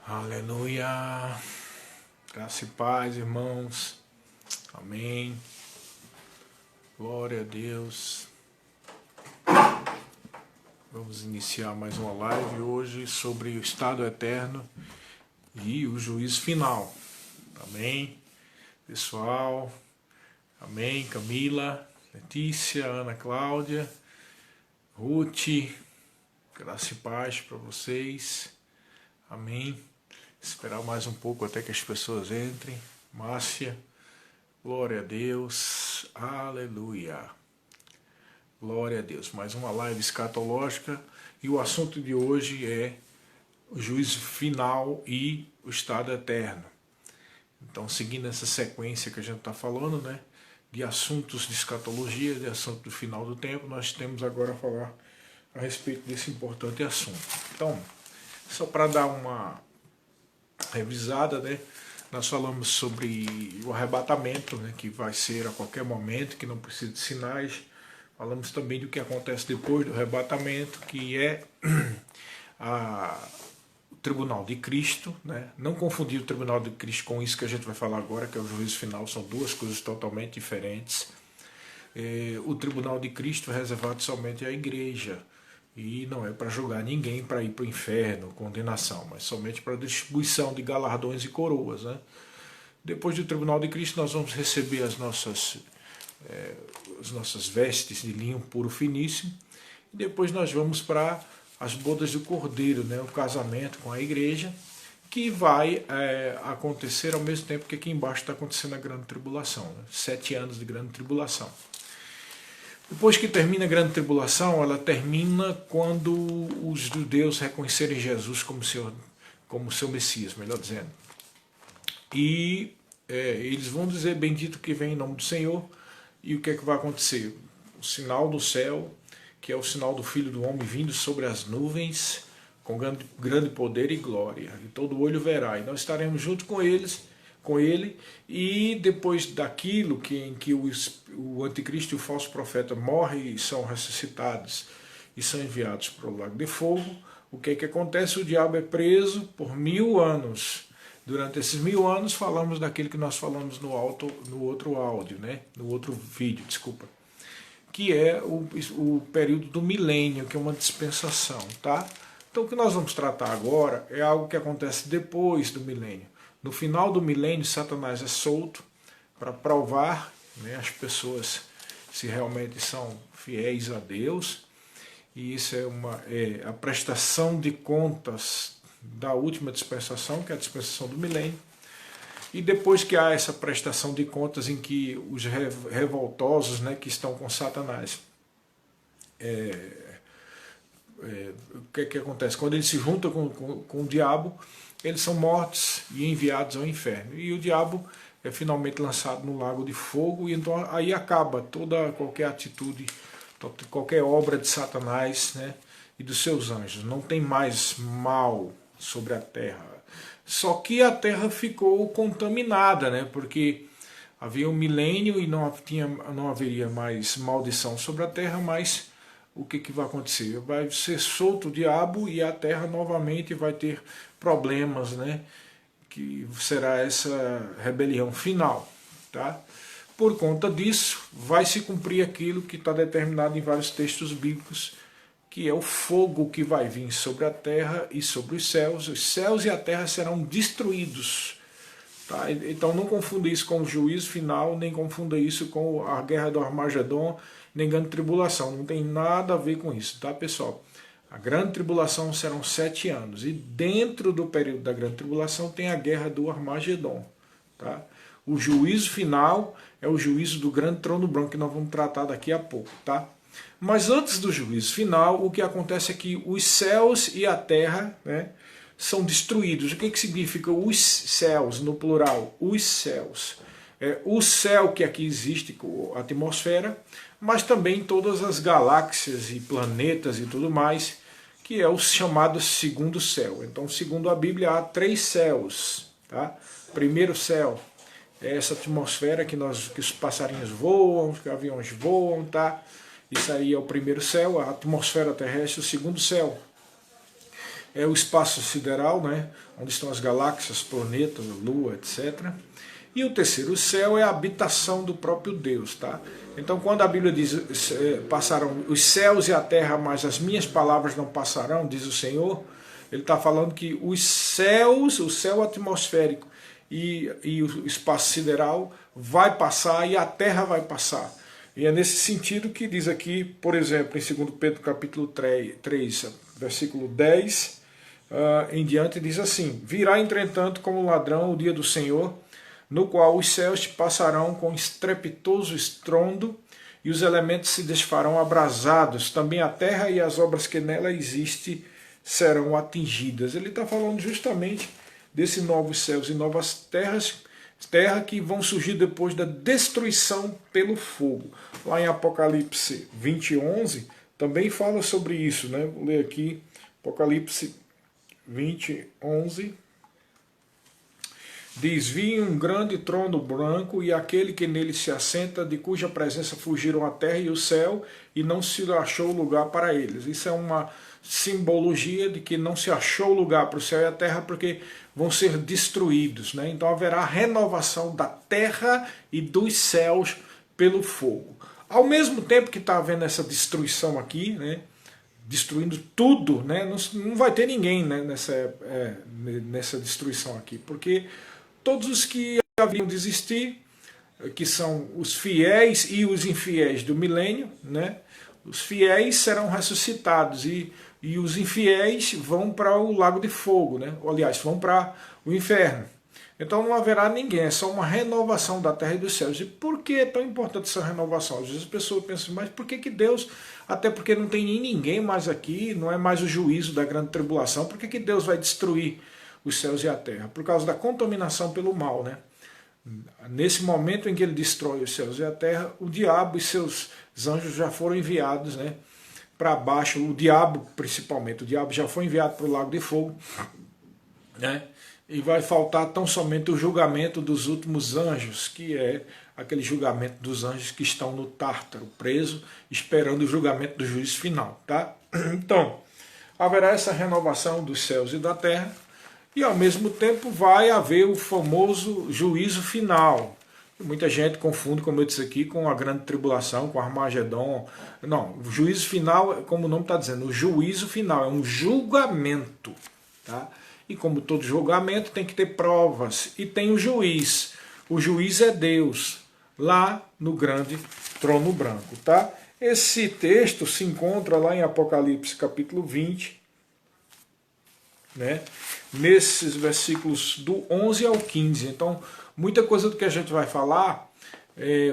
Aleluia. Graça e paz, irmãos. Amém. Glória a Deus. Vamos iniciar mais uma live hoje sobre o estado eterno e o juízo final. Amém, pessoal. Amém. Camila, Letícia, Ana Cláudia, Ruth. Graça e paz para vocês. Amém. Esperar mais um pouco até que as pessoas entrem. Márcia, glória a Deus, aleluia. Glória a Deus. Mais uma live escatológica e o assunto de hoje é o juízo final e o estado eterno. Então, seguindo essa sequência que a gente está falando, né, de assuntos de escatologia, de assunto do final do tempo, nós temos agora a falar a respeito desse importante assunto. Então, só para dar uma revisada, né? Nós falamos sobre o arrebatamento, né, que vai ser a qualquer momento, que não precisa de sinais. Falamos também do que acontece depois do arrebatamento, que é o tribunal de Cristo, né? Não confundir o tribunal de Cristo com isso que a gente vai falar agora, que é o juízo final, são duas coisas totalmente diferentes. O tribunal de Cristo é reservado somente à igreja, e não é para julgar ninguém para ir para o inferno, condenação, mas somente para distribuição de galardões e coroas, né? Depois do tribunal de Cristo nós vamos receber as nossas vestes de linho puro finíssimo, e depois nós vamos para as bodas do Cordeiro, né? O casamento com a igreja, que vai acontecer ao mesmo tempo que aqui embaixo está acontecendo a grande tribulação, né? 7 anos de grande tribulação. Depois que termina a grande tribulação, ela termina quando os judeus reconhecerem Jesus como seu Messias, melhor dizendo. E eles vão dizer, bendito que vem em nome do Senhor, e o que é que vai acontecer? O sinal do céu, que é o sinal do Filho do Homem vindo sobre as nuvens, com grande poder e glória, e todo olho verá, e nós estaremos junto com ele, e depois daquilo em que o anticristo e o falso profeta morrem e são ressuscitados e são enviados para o lago de fogo, o que é que acontece? O diabo é preso por 1000 anos. Durante esses 1000 anos falamos daquilo que nós falamos no outro áudio, né? No outro vídeo, desculpa, que é o período do milênio, que é uma dispensação, tá? Então o que nós vamos tratar agora é algo que acontece depois do milênio. No final do milênio, Satanás é solto para provar, né, as pessoas se realmente são fiéis a Deus. E isso é a prestação de contas da última dispensação, que é a dispensação do milênio. E depois que há essa prestação de contas em que os revoltosos, né, que estão com Satanás, o que acontece? Quando eles se juntam com o diabo, eles são mortos e enviados ao inferno. E o diabo é finalmente lançado no lago de fogo, e então aí acaba qualquer atitude, qualquer obra de Satanás, né, e dos seus anjos. Não tem mais mal sobre a terra. Só que a terra ficou contaminada, né, porque havia um milênio e não haveria mais maldição sobre a terra, mas o que vai acontecer? Vai ser solto o diabo e a terra novamente vai ter problemas, né? Que será essa rebelião final, tá? Por conta disso, vai se cumprir aquilo que está determinado em vários textos bíblicos, que é o fogo que vai vir sobre a terra e sobre os céus e a terra serão destruídos. Tá? Então não confunda isso com o juízo final, nem confunda isso com a guerra do Armagedon, nem grande tribulação. Não tem nada a ver com isso, tá, pessoal? A grande tribulação serão 7 anos. E dentro do período da grande tribulação tem a guerra do Armagedon. Tá? O juízo final é o juízo do grande trono branco, que nós vamos tratar daqui a pouco. Tá? Mas antes do juízo final, o que acontece é que os céus e a terra, né, são destruídos. O que significa os céus, no plural? Os céus. O céu que aqui existe, a atmosfera, mas também todas as galáxias e planetas e tudo mais, que é o chamado segundo céu. Então, segundo a Bíblia, há 3 céus. Tá? Primeiro céu é essa atmosfera que os passarinhos voam, que os aviões voam, tá? Isso aí é o primeiro céu, a atmosfera terrestre. O segundo céu é o espaço sideral, né? Onde estão as galáxias, planetas, lua, etc. E o terceiro céu é a habitação do próprio Deus, tá? Então, quando a Bíblia diz, passarão os céus e a terra, mas as minhas palavras não passarão, diz o Senhor, ele está falando que os céus, o céu atmosférico e o espaço sideral vai passar e a terra vai passar. E é nesse sentido que diz aqui, por exemplo, em 2 Pedro capítulo 3 versículo 10, em diante, diz assim: virá, entretanto, como ladrão o dia do Senhor, no qual os céus passarão com estrepitoso estrondo, e os elementos se desfarão abrasados, também a terra e as obras que nela existem serão atingidas. Ele está falando justamente desses novos céus e novas terras, terra que vão surgir depois da destruição pelo fogo. Lá em Apocalipse 20:11 também fala sobre isso, né? Vou ler aqui, Apocalipse 20:11. Diz: vi um grande trono branco e aquele que nele se assenta, de cuja presença fugiram a terra e o céu, e não se achou lugar para eles. Isso é uma simbologia de que não se achou lugar para o céu e a terra, porque vão ser destruídos, né? Então haverá renovação da terra e dos céus pelo fogo. Ao mesmo tempo que está havendo essa destruição aqui, né? Destruindo tudo, né? Não vai ter ninguém, né? Nessa destruição aqui, porque todos os que haviam de existir, que são os fiéis e os infiéis do milênio, né? Os fiéis serão ressuscitados e os infiéis vão para o lago de fogo, né? Ou, aliás, vão para o inferno. Então não haverá ninguém, é só uma renovação da terra e dos céus. E por que é tão importante essa renovação? Às vezes as pessoas pensam, mas por que Deus, até porque não tem ninguém mais aqui, não é mais o juízo da grande tribulação, por que Deus vai destruir os céus e a terra? Por causa da contaminação pelo mal, né? Nesse momento em que ele destrói os céus e a terra, o diabo e seus anjos já foram enviados, né, para baixo. O diabo, principalmente, o diabo já foi enviado para o lago de fogo, né? E vai faltar tão somente o julgamento dos últimos anjos, que é aquele julgamento dos anjos que estão no Tártaro, preso, esperando o julgamento do juízo final, tá? Então, haverá essa renovação dos céus e da terra, e ao mesmo tempo vai haver o famoso juízo final. Muita gente confunde, como eu disse aqui, com a grande tribulação, com Armagedon. Não, o juízo final, como o nome está dizendo, o juízo final é um julgamento, tá? E como todo julgamento tem que ter provas, e tem o juiz. O juiz é Deus, lá no grande trono branco, tá? Esse texto se encontra lá em Apocalipse capítulo 20, né? Nesses versículos do 11 ao 15. Então, muita coisa do que a gente vai falar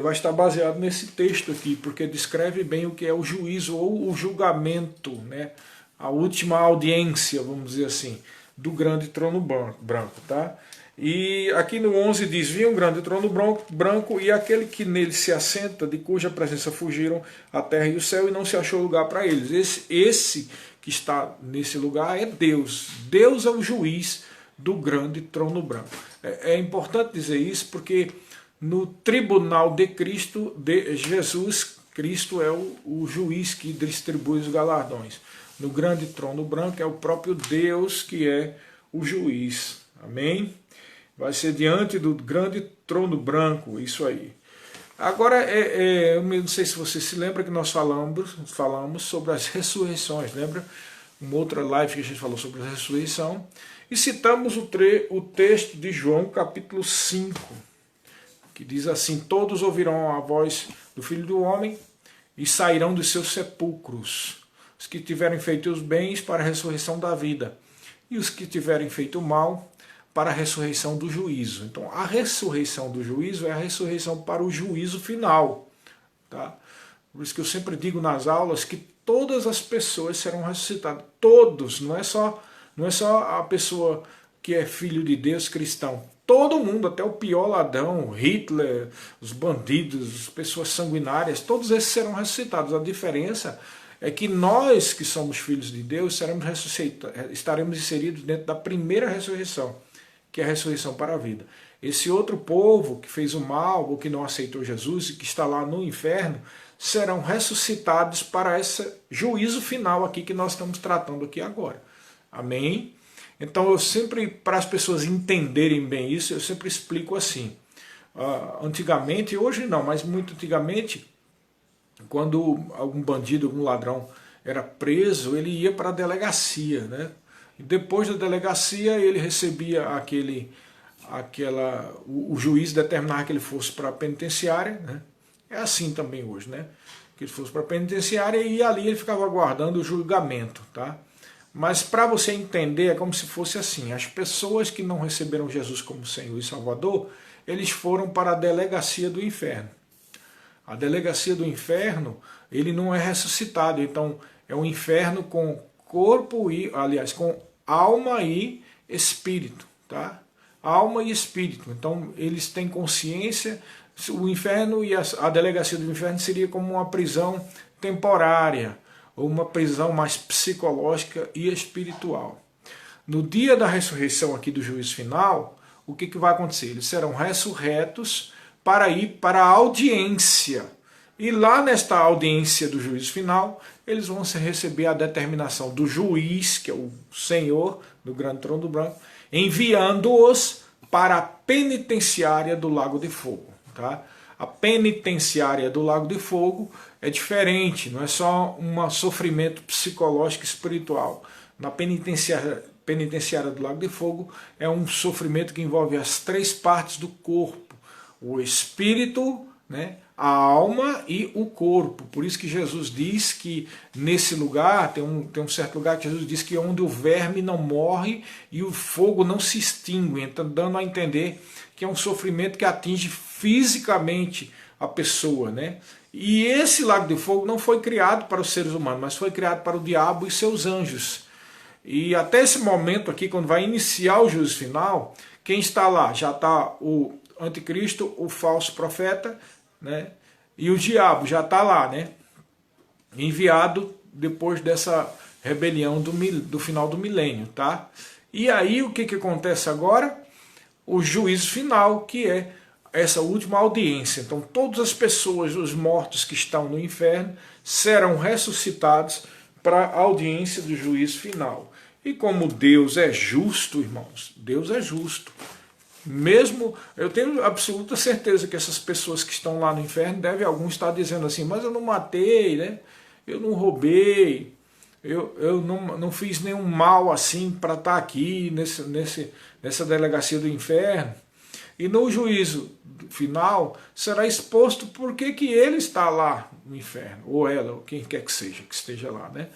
vai estar baseado nesse texto aqui, porque descreve bem o que é o juízo ou o julgamento, né? A última audiência, vamos dizer assim, do grande trono branco, tá? E aqui no 11 diz: vi um grande trono branco e aquele que nele se assenta, de cuja presença fugiram a terra e o céu, e não se achou lugar para eles. Esse que está nesse lugar é Deus. Deus é o juiz do grande trono branco. É importante dizer isso porque no tribunal de Cristo, de Jesus, Cristo é o juiz que distribui os galardões. No grande trono branco é o próprio Deus que é o juiz. Amém? Vai ser diante do grande trono branco, isso aí. Agora, eu não sei se você se lembra que nós falamos sobre as ressurreições, lembra? Uma outra live que a gente falou sobre a ressurreição. E citamos o texto de João, capítulo 5, que diz assim: todos ouvirão a voz do Filho do Homem e sairão dos seus sepulcros. Os que tiverem feito os bens para a ressurreição da vida, e os que tiverem feito o mal para a ressurreição do juízo. Então, a ressurreição do juízo é a ressurreição para o juízo final, tá? Por isso que eu sempre digo nas aulas que todas as pessoas serão ressuscitadas. Todos, não é só a pessoa que é filho de Deus, cristão. Todo mundo, até o pior ladrão, Hitler, os bandidos, as pessoas sanguinárias, todos esses serão ressuscitados. A diferença é que nós, que somos filhos de Deus, estaremos inseridos dentro da primeira ressurreição, que é a ressurreição para a vida. Esse outro povo que fez o mal ou que não aceitou Jesus e que está lá no inferno, serão ressuscitados para esse juízo final aqui que nós estamos tratando aqui agora. Amém? Então eu sempre, para as pessoas entenderem bem isso, eu sempre explico assim. Antigamente, hoje não, mas muito antigamente, quando algum bandido, algum ladrão era preso, ele ia para a delegacia, né? E depois da delegacia ele recebia o juiz determinava que ele fosse para a penitenciária, né? É assim também hoje, né? Que ele fosse para a penitenciária e ali ele ficava aguardando o julgamento, tá? Mas para você entender, é como se fosse assim, as pessoas que não receberam Jesus como Senhor e Salvador, eles foram para a delegacia do inferno. A delegacia do inferno, ele não é ressuscitado, então é um inferno com corpo e, aliás, com alma e espírito, tá? Alma e espírito. Então eles têm consciência, o inferno e a delegacia do inferno seria como uma prisão temporária, ou uma prisão mais psicológica e espiritual. No dia da ressurreição aqui do juízo final, o que vai acontecer? Eles serão ressurretos para ir para a audiência. E lá nesta audiência do juízo final, eles vão receber a determinação do juiz, que é o Senhor do grande trono branco, enviando-os para a penitenciária do Lago de Fogo. Tá? A penitenciária do Lago de Fogo é diferente, não é só um sofrimento psicológico e espiritual. Na penitenciária do Lago de Fogo é um sofrimento que envolve as três partes do corpo: o espírito, né, a alma e o corpo. Por isso que Jesus diz que nesse lugar, tem um certo lugar que Jesus diz que é onde o verme não morre e o fogo não se extingue. Então dando a entender que é um sofrimento que atinge fisicamente a pessoa, né? E esse lago de fogo não foi criado para os seres humanos, mas foi criado para o diabo e seus anjos. E até esse momento aqui, quando vai iniciar o juízo final, quem está lá? Já está o anticristo, o falso profeta, né? E o diabo já está lá, né? Enviado depois dessa rebelião do final do milênio, tá? E aí o que acontece agora? O juízo final, que é essa última audiência. Então todas as pessoas, os mortos que estão no inferno, serão ressuscitados para a audiência do juízo final. E como Deus é justo, irmãos, Deus é justo. Mesmo, eu tenho absoluta certeza que essas pessoas que estão lá no inferno, devem alguns estar dizendo assim, mas eu não matei, né? Eu não roubei, eu não fiz nenhum mal assim para estar aqui nessa delegacia do inferno. E no juízo final será exposto por que ele está lá no inferno, ou ela, ou quem quer que seja, que esteja lá, né?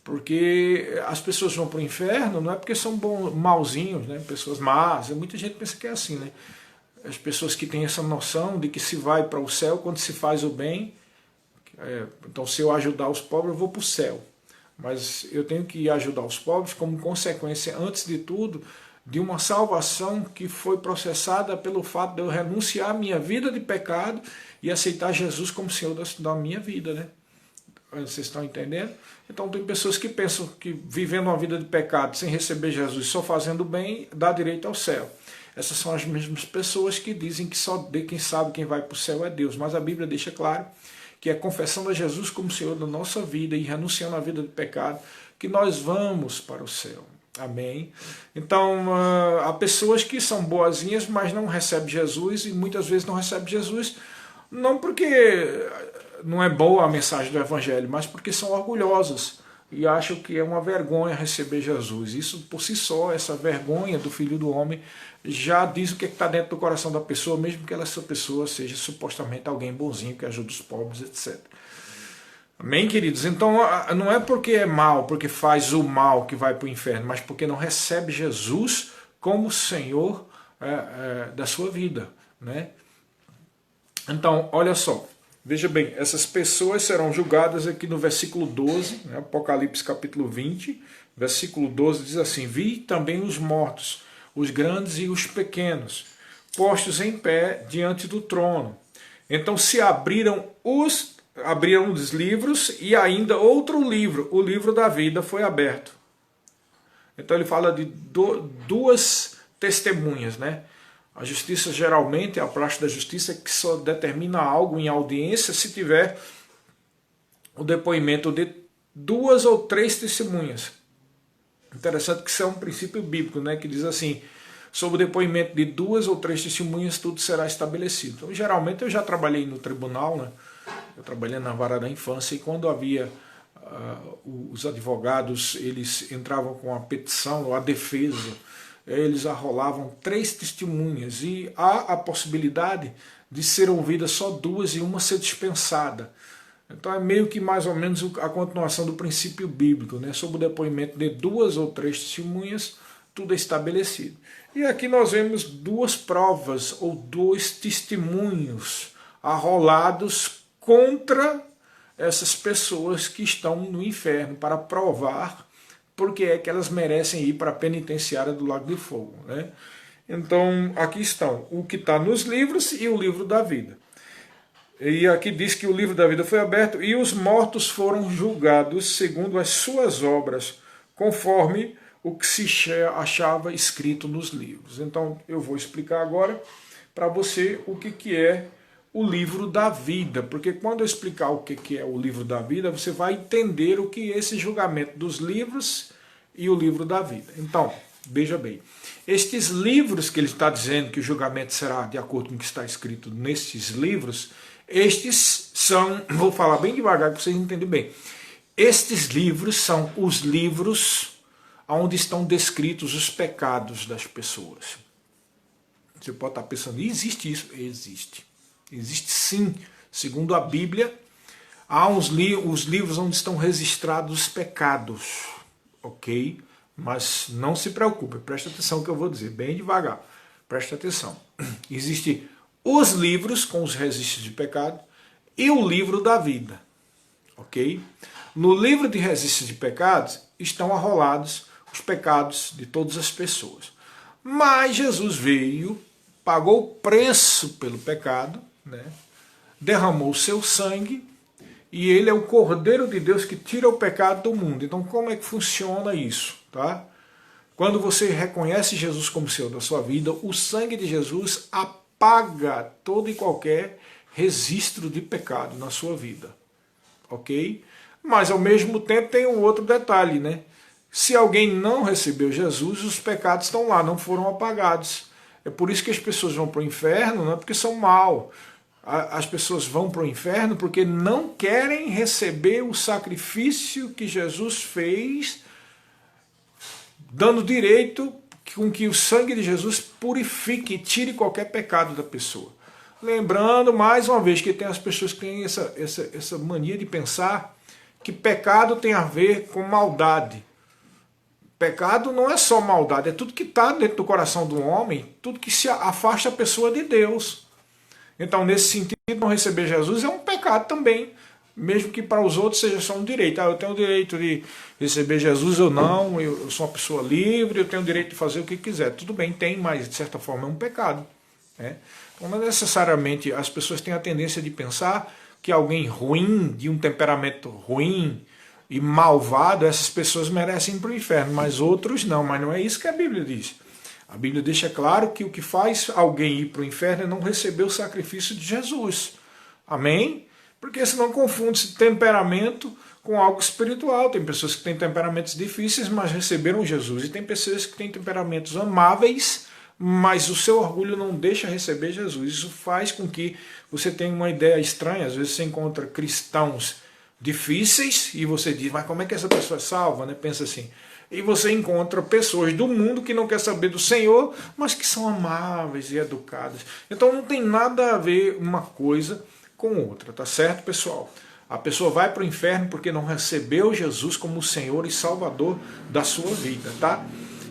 Porque as pessoas vão para o inferno não é porque são malzinhos, né? Pessoas más, muita gente pensa que é assim, né? As pessoas que têm essa noção de que se vai para o céu quando se faz o bem, então se eu ajudar os pobres eu vou para o céu. Mas eu tenho que ajudar os pobres como consequência, antes de tudo, de uma salvação que foi processada pelo fato de eu renunciar à minha vida de pecado e aceitar Jesus como Senhor da minha vida, né? Vocês estão entendendo? Então tem pessoas que pensam que vivendo uma vida de pecado sem receber Jesus, só fazendo bem, dá direito ao céu. Essas são as mesmas pessoas que dizem que só quem sabe quem vai para o céu é Deus. Mas a Bíblia deixa claro que é confessando a Jesus como Senhor da nossa vida e renunciando à vida de pecado que nós vamos para o céu. Amém? Então, há pessoas que são boazinhas, mas não recebem Jesus, e muitas vezes não recebem Jesus, não porque não é boa a mensagem do Evangelho, mas porque são orgulhosas e acham que é uma vergonha receber Jesus. Isso por si só, essa vergonha do Filho do Homem, já diz o que está dentro do coração da pessoa, mesmo que essa pessoa seja supostamente alguém bonzinho, que ajuda os pobres, etc. Amém, queridos? Então não é porque é mal, porque faz o mal que vai para o inferno, mas porque não recebe Jesus como Senhor da sua vida, né? Então, olha só, veja bem, essas pessoas serão julgadas aqui no versículo 12, né, Apocalipse capítulo 20, versículo 12 diz assim: vi também os mortos, os grandes e os pequenos, postos em pé diante do trono. Então se abriram os livros e ainda outro livro, o livro da vida, foi aberto. Então ele fala de duas testemunhas, né? A justiça geralmente, a praxe da justiça, que só determina algo em audiência se tiver o depoimento de duas ou três testemunhas. Interessante que isso é um princípio bíblico, né, que diz assim, sob o depoimento de 2 ou 3 testemunhas, tudo será estabelecido. Então, geralmente, eu já trabalhei no tribunal, né, eu trabalhei na vara da infância, e quando havia os advogados, eles entravam com a petição ou a defesa, eles arrolavam 3 testemunhas, e há a possibilidade de ser ouvida só 2 e uma ser dispensada. Então é meio que mais ou menos a continuação do princípio bíblico, né? Sob o depoimento de 2 ou 3 testemunhas, tudo é estabelecido. E aqui nós vemos 2 provas ou 2 testemunhos arrolados contra essas pessoas que estão no inferno, para provar porque é que elas merecem ir para a penitenciária do Lago de Fogo, né? Então aqui estão o que está nos livros e o livro da vida. E aqui diz que o livro da vida foi aberto e os mortos foram julgados segundo as suas obras, conforme o que se achava escrito nos livros. Então eu vou explicar agora para você o que é o livro da vida, porque quando eu explicar o que é o livro da vida, você vai entender o que é esse julgamento dos livros e o livro da vida. Então, veja bem, estes livros que ele está dizendo que o julgamento será de acordo com o que está escrito nestes livros, estes são, vou falar bem devagar para vocês entenderem bem, estes livros são os livros onde estão descritos os pecados das pessoas. Você pode estar pensando, existe isso? Existe. Existe sim. Segundo a Bíblia, há os livros onde estão registrados os pecados. Ok? Mas não se preocupe, preste atenção no que eu vou dizer, bem devagar. Preste atenção. Existem os livros com os registros de pecado e o livro da vida. Ok? No livro de registros de pecados estão arrolados os pecados de todas as pessoas. Mas Jesus veio, pagou o preço pelo pecado, né? Derramou o seu sangue, e ele é o Cordeiro de Deus que tira o pecado do mundo. Então como é que funciona isso? Tá? Quando você reconhece Jesus como Senhor da sua vida, o sangue de Jesus apaga todo e qualquer registro de pecado na sua vida. Ok? Mas ao mesmo tempo tem um outro detalhe, né? Se alguém não recebeu Jesus, os pecados estão lá, não foram apagados. É por isso que as pessoas vão para o inferno, não é porque são mal. As pessoas vão para o inferno porque não querem receber o sacrifício que Jesus fez, dando direito com que o sangue de Jesus purifique e tire qualquer pecado da pessoa. Lembrando, mais uma vez, que tem as pessoas que têm essa mania de pensar que pecado tem a ver com maldade. Pecado não é só maldade, é tudo que está dentro do coração do homem, tudo que se afasta a pessoa de Deus. Então, nesse sentido, não receber Jesus é um pecado também, mesmo que para os outros seja só um direito. Eu tenho o direito de receber Jesus ou não, eu sou uma pessoa livre, eu tenho o direito de fazer o que quiser. Tudo bem, tem, mas de certa forma é um pecado. Né? Então, não necessariamente as pessoas têm a tendência de pensar que alguém ruim, de um temperamento ruim e malvado, essas pessoas merecem ir para o inferno, mas outros não. Mas não é isso que a Bíblia diz. A Bíblia deixa claro que o que faz alguém ir para o inferno é não receber o sacrifício de Jesus. Amém? Porque senão confunde-se temperamento com algo espiritual. Tem pessoas que têm temperamentos difíceis, mas receberam Jesus. E tem pessoas que têm temperamentos amáveis, mas o seu orgulho não deixa receber Jesus. Isso faz com que você tenha uma ideia estranha. Às vezes você encontra cristãos difíceis e você diz, mas como é que essa pessoa é salva? Né? Pensa assim. E você encontra pessoas do mundo que não quer saber do Senhor, mas que são amáveis e educadas. Então não tem nada a ver uma coisa com outra, tá certo, pessoal? A pessoa vai para o inferno porque não recebeu Jesus como Senhor e Salvador da sua vida, tá?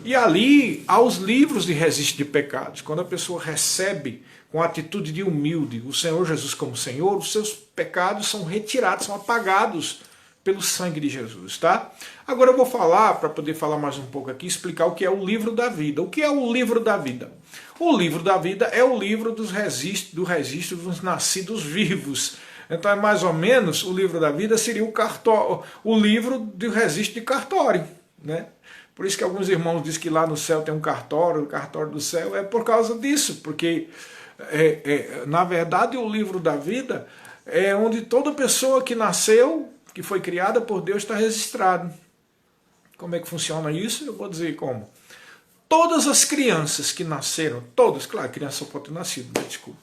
E ali há os livros de registro de pecados. Quando a pessoa recebe com atitude de humilde o Senhor Jesus como Senhor, os seus pecados são retirados, são apagados pelo sangue de Jesus, tá? Agora eu vou falar, para poder falar mais um pouco aqui, explicar o que é o livro da vida. O que é o livro da vida? O livro da vida é o livro do registro dos nascidos vivos. Então é mais ou menos, o livro da vida seria o livro do registro de cartório, né? Por isso que alguns irmãos dizem que lá no céu tem um cartório, o cartório do céu é por causa disso, porque na verdade o livro da vida é onde toda pessoa que nasceu, que foi criada por Deus, está registrado. Como é que funciona isso? Eu vou dizer como. Todas as crianças que nasceram, todas, claro, criança só pode ter nascido, né? Desculpa.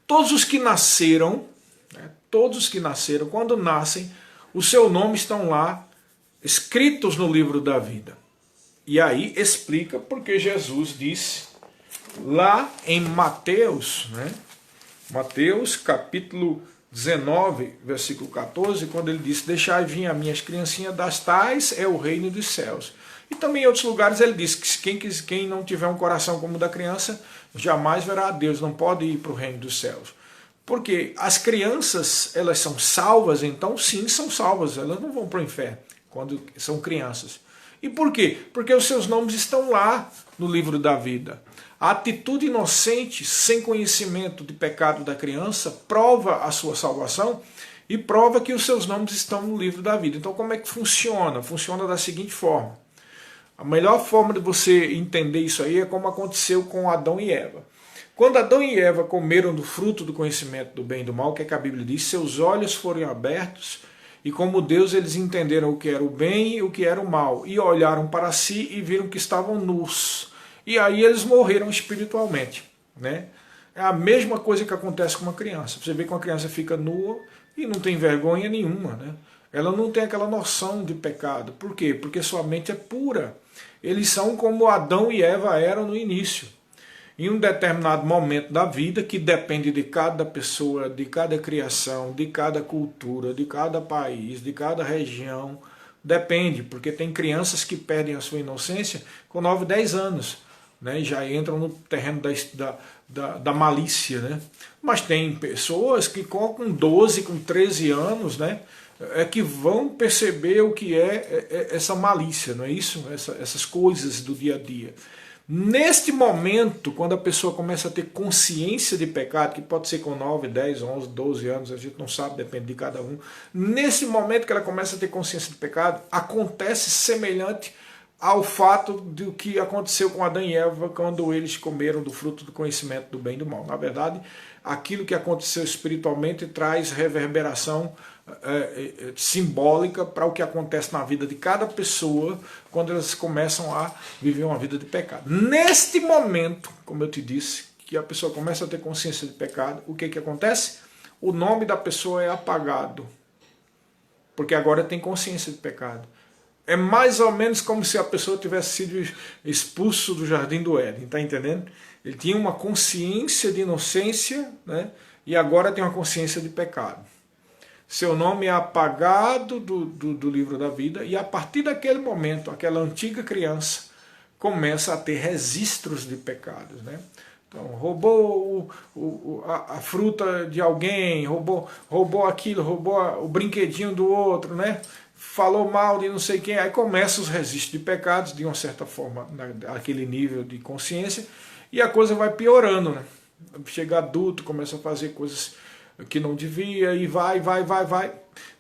Todos os que nasceram, né? Todos os que nasceram, quando nascem, o seu nome estão lá, escritos no livro da vida. E aí explica porque Jesus disse, lá em Mateus, né? Mateus capítulo 19, versículo 14, quando ele disse, deixai vir a minhas criancinhas, das tais é o reino dos céus. E também em outros lugares ele diz que quem não tiver um coração como o da criança, jamais verá a Deus, não pode ir para o reino dos céus. Porque as crianças, elas são salvas, então sim, são salvas, elas não vão para o inferno quando são crianças. E por quê? Porque os seus nomes estão lá no livro da vida. A atitude inocente, sem conhecimento de pecado da criança, prova a sua salvação e prova que os seus nomes estão no livro da vida. Então como é que funciona? Funciona da seguinte forma. A melhor forma de você entender isso aí é como aconteceu com Adão e Eva. Quando Adão e Eva comeram do fruto do conhecimento do bem e do mal, o que é que a Bíblia diz? Seus olhos foram abertos e como Deus eles entenderam o que era o bem e o que era o mal. E olharam para si e viram que estavam nus. E aí eles morreram espiritualmente, né? É a mesma coisa que acontece com uma criança. Você vê que uma criança fica nua e não tem vergonha nenhuma, né? Ela não tem aquela noção de pecado. Por quê? Porque sua mente é pura. Eles são como Adão e Eva eram no início. Em um determinado momento da vida, que depende de cada pessoa, de cada criação, de cada cultura, de cada país, de cada região, depende, porque tem crianças que perdem a sua inocência com 9, 10 anos. Né, e já entram no terreno da malícia. Né? Mas tem pessoas que com 12, com 13 anos, né, é que vão perceber o que é essa malícia, não é isso? Essas coisas do dia a dia. Neste momento, quando a pessoa começa a ter consciência de pecado, que pode ser com 9, 10, 11, 12 anos, a gente não sabe, depende de cada um. Nesse momento que ela começa a ter consciência de pecado, acontece semelhante ao fato do que aconteceu com Adão e Eva quando eles comeram do fruto do conhecimento do bem e do mal. Na verdade, aquilo que aconteceu espiritualmente traz reverberação simbólica para o que acontece na vida de cada pessoa quando elas começam a viver uma vida de pecado. Neste momento, como eu te disse, que a pessoa começa a ter consciência de pecado, o que acontece? O nome da pessoa é apagado, porque agora tem consciência de pecado. É mais ou menos como se a pessoa tivesse sido expulso do jardim do Éden, está entendendo? Ele tinha uma consciência de inocência, né? E agora tem uma consciência de pecado. Seu nome é apagado do livro da vida e a partir daquele momento, aquela antiga criança começa a ter registros de pecados. Né? Então, roubou a fruta de alguém, roubou aquilo, roubou o brinquedinho do outro, né? Falou mal de não sei quem, aí começam os registros de pecados, de uma certa forma, naquele nível de consciência, e a coisa vai piorando. Né? Chega adulto, começa a fazer coisas que não devia, e vai.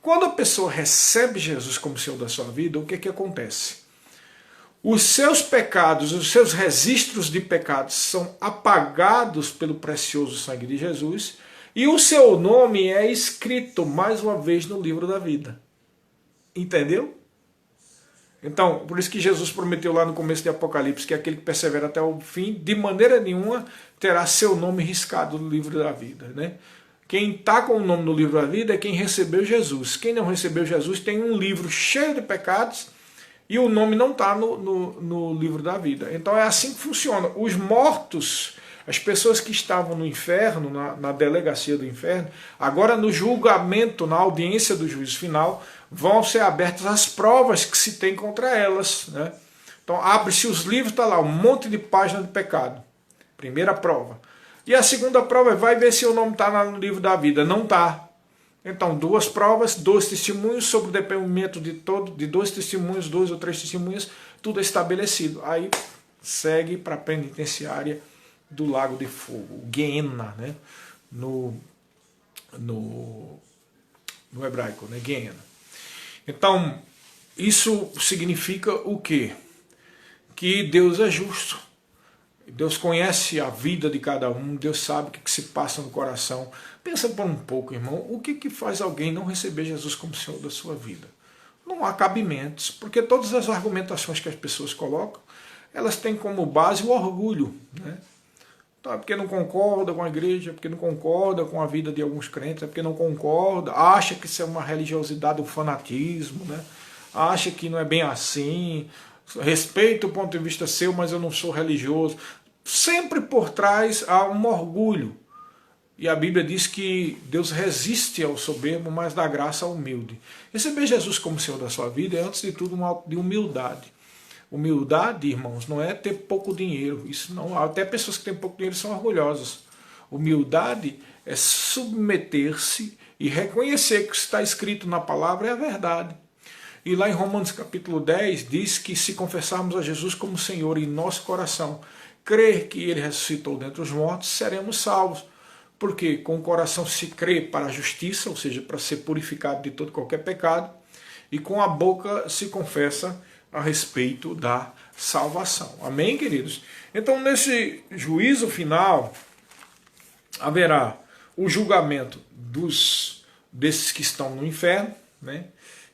Quando a pessoa recebe Jesus como Senhor da sua vida, o que acontece? Os seus pecados, os seus registros de pecados são apagados pelo precioso sangue de Jesus, e o seu nome é escrito mais uma vez no livro da vida. Entendeu? Então, por isso que Jesus prometeu lá no começo de Apocalipse que aquele que persevera até o fim, de maneira nenhuma, terá seu nome riscado no livro da vida. Né? Quem está com o nome no livro da vida é quem recebeu Jesus. Quem não recebeu Jesus tem um livro cheio de pecados e o nome não está no livro da vida. Então é assim que funciona. Os mortos, as pessoas que estavam no inferno, na delegacia do inferno, agora no julgamento, na audiência do juízo final, vão ser abertas as provas que se tem contra elas. Né? Então abre-se os livros, está lá um monte de páginas de pecado. Primeira prova. E a segunda prova é, vai ver se o nome está no livro da vida. Não está. Então, 2 provas, 2 testemunhos, sobre o depoimento de 2 testemunhos, 2 ou 3 testemunhas, tudo é estabelecido. Aí segue para a penitenciária do Lago de Fogo, Gehenna, né? no hebraico, né? Gehenna. Então, isso significa o quê? Que Deus é justo. Deus conhece a vida de cada um, Deus sabe o que se passa no coração. Pensa por um pouco, irmão, o que faz alguém não receber Jesus como Senhor da sua vida? não há cabimentos, porque todas as argumentações que as pessoas colocam, elas têm como base o orgulho, né? Então, é porque não concorda com a igreja, é porque não concorda com a vida de alguns crentes, é porque não concorda, acha que isso é uma religiosidade, um fanatismo, né? Acha que não é bem assim, respeito o ponto de vista seu, mas eu não sou religioso. Sempre por trás há um orgulho. E a Bíblia diz que Deus resiste ao soberbo, mas dá graça ao humilde. Receber Jesus como Senhor da sua vida é, antes de tudo, um ato de humildade. Humildade, irmãos, não é ter pouco dinheiro. Isso não. Até pessoas que têm pouco dinheiro são orgulhosas. Humildade é submeter-se e reconhecer que o que está escrito na palavra é a verdade. E lá em Romanos capítulo 10 diz que se confessarmos a Jesus como Senhor em nosso coração, crer que Ele ressuscitou dentre os mortos, seremos salvos. Porque com o coração se crê para a justiça, ou seja, para ser purificado de todo qualquer pecado, e com a boca se confessa a respeito da salvação. Amém, queridos? Então, nesse juízo final, haverá o julgamento desses que estão no inferno, né?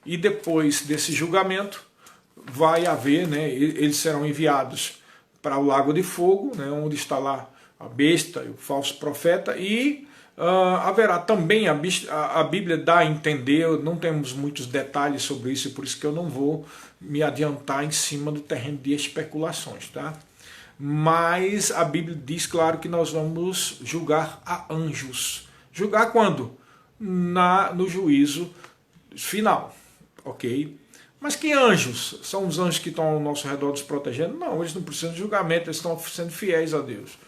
E depois desse julgamento, vai haver, né, eles serão enviados para o lago de fogo, né, onde está lá a besta e o falso profeta, e haverá também, a Bíblia dá a entender, não temos muitos detalhes sobre isso, por isso que eu não vou me adiantar em cima do terreno de especulações, tá? Mas a Bíblia diz, claro, que nós vamos julgar a anjos. Julgar quando? No juízo final, ok? Mas que anjos? São os anjos que estão ao nosso redor nos protegendo? Não, eles não precisam de julgamento, eles estão sendo fiéis a Deus.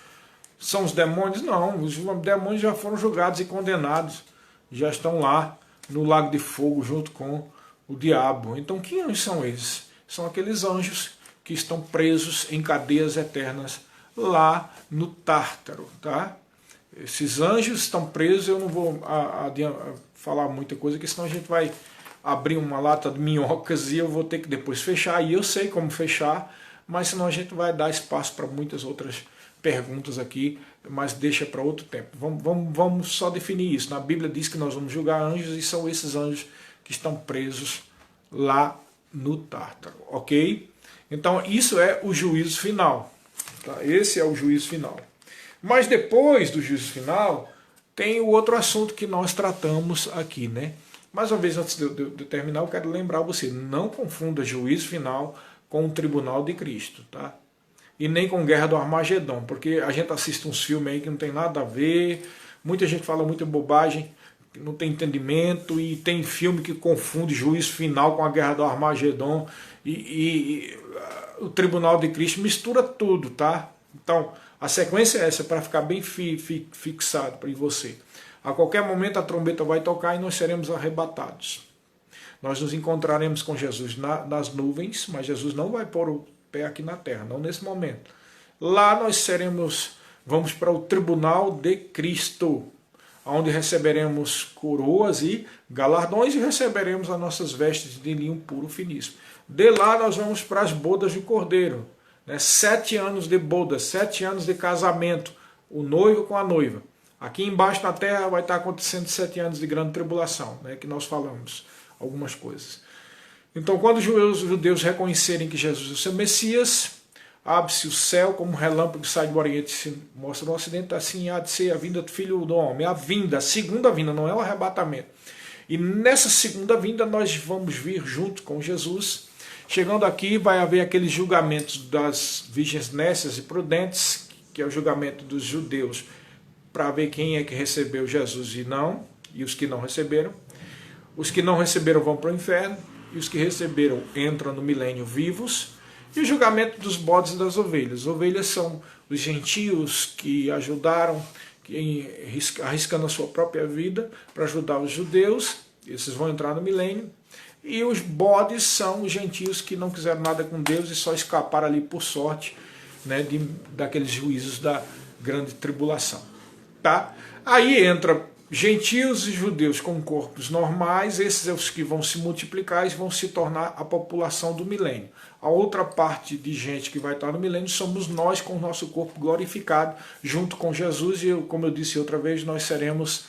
São os demônios? Não, os demônios já foram julgados e condenados, já estão lá no lago de fogo junto com o diabo. Então que anjos são esses? São aqueles anjos que estão presos em cadeias eternas lá no Tártaro, tá? Esses anjos estão presos, eu não vou falar muita coisa, porque senão a gente vai abrir uma lata de minhocas e eu vou ter que depois fechar, e eu sei como fechar, mas senão a gente vai dar espaço para muitas outras perguntas aqui, mas deixa para outro tempo. Vamos só definir isso. Na Bíblia diz que nós vamos julgar anjos, e são esses anjos que estão presos lá no Tártaro, ok? Então isso é o juízo final, tá? Esse é o juízo final. Mas depois do juízo final, tem o outro assunto que nós tratamos aqui, né? Mais uma vez, antes de eu terminar, eu quero lembrar você, não confunda juízo final com o tribunal de Cristo, tá? E nem com Guerra do Armagedon, porque a gente assiste uns filmes aí que não tem nada a ver, muita gente fala muita bobagem, não tem entendimento, e tem filme que confunde juízo final com a Guerra do Armagedon, e o tribunal de Cristo mistura tudo, tá? Então, a sequência é essa, para ficar bem fixado para você. A qualquer momento a trombeta vai tocar e nós seremos arrebatados. Nós nos encontraremos com Jesus nas nuvens, mas Jesus não vai pôr o pé aqui na terra, não nesse momento. Lá nós vamos para o tribunal de Cristo, onde receberemos coroas e galardões e receberemos as nossas vestes de linho puro finíssimo. De lá nós vamos para as bodas do Cordeiro, né? 7 anos de bodas, 7 anos de casamento, o noivo com a noiva. Aqui embaixo na terra vai estar acontecendo 7 anos de grande tribulação, né? Que nós falamos algumas coisas. Então, quando os judeus reconhecerem que Jesus é o seu Messias, abre-se o céu como um relâmpago que sai do Oriente, se mostra no Ocidente, assim há de ser a vinda do Filho do Homem. A vinda, a segunda vinda, não é o arrebatamento. E nessa segunda vinda nós vamos vir junto com Jesus. Chegando aqui vai haver aqueles julgamentos das virgens nécias e prudentes, que é o julgamento dos judeus, para ver quem é que recebeu Jesus e os que não receberam. Os que não receberam vão para o inferno, e os que receberam entram no milênio vivos. E o julgamento dos bodes e das ovelhas. Ovelhas são os gentios que ajudaram, arriscando a sua própria vida para ajudar os judeus. Esses vão entrar no milênio. E os bodes são os gentios que não quiseram nada com Deus e só escaparam ali por sorte, né, daqueles juízos da grande tribulação. Tá? Aí entra gentios e judeus com corpos normais, esses são os que vão se multiplicar e vão se tornar a população do milênio. A outra parte de gente que vai estar no milênio somos nós com o nosso corpo glorificado junto com Jesus, e como eu disse outra vez, nós seremos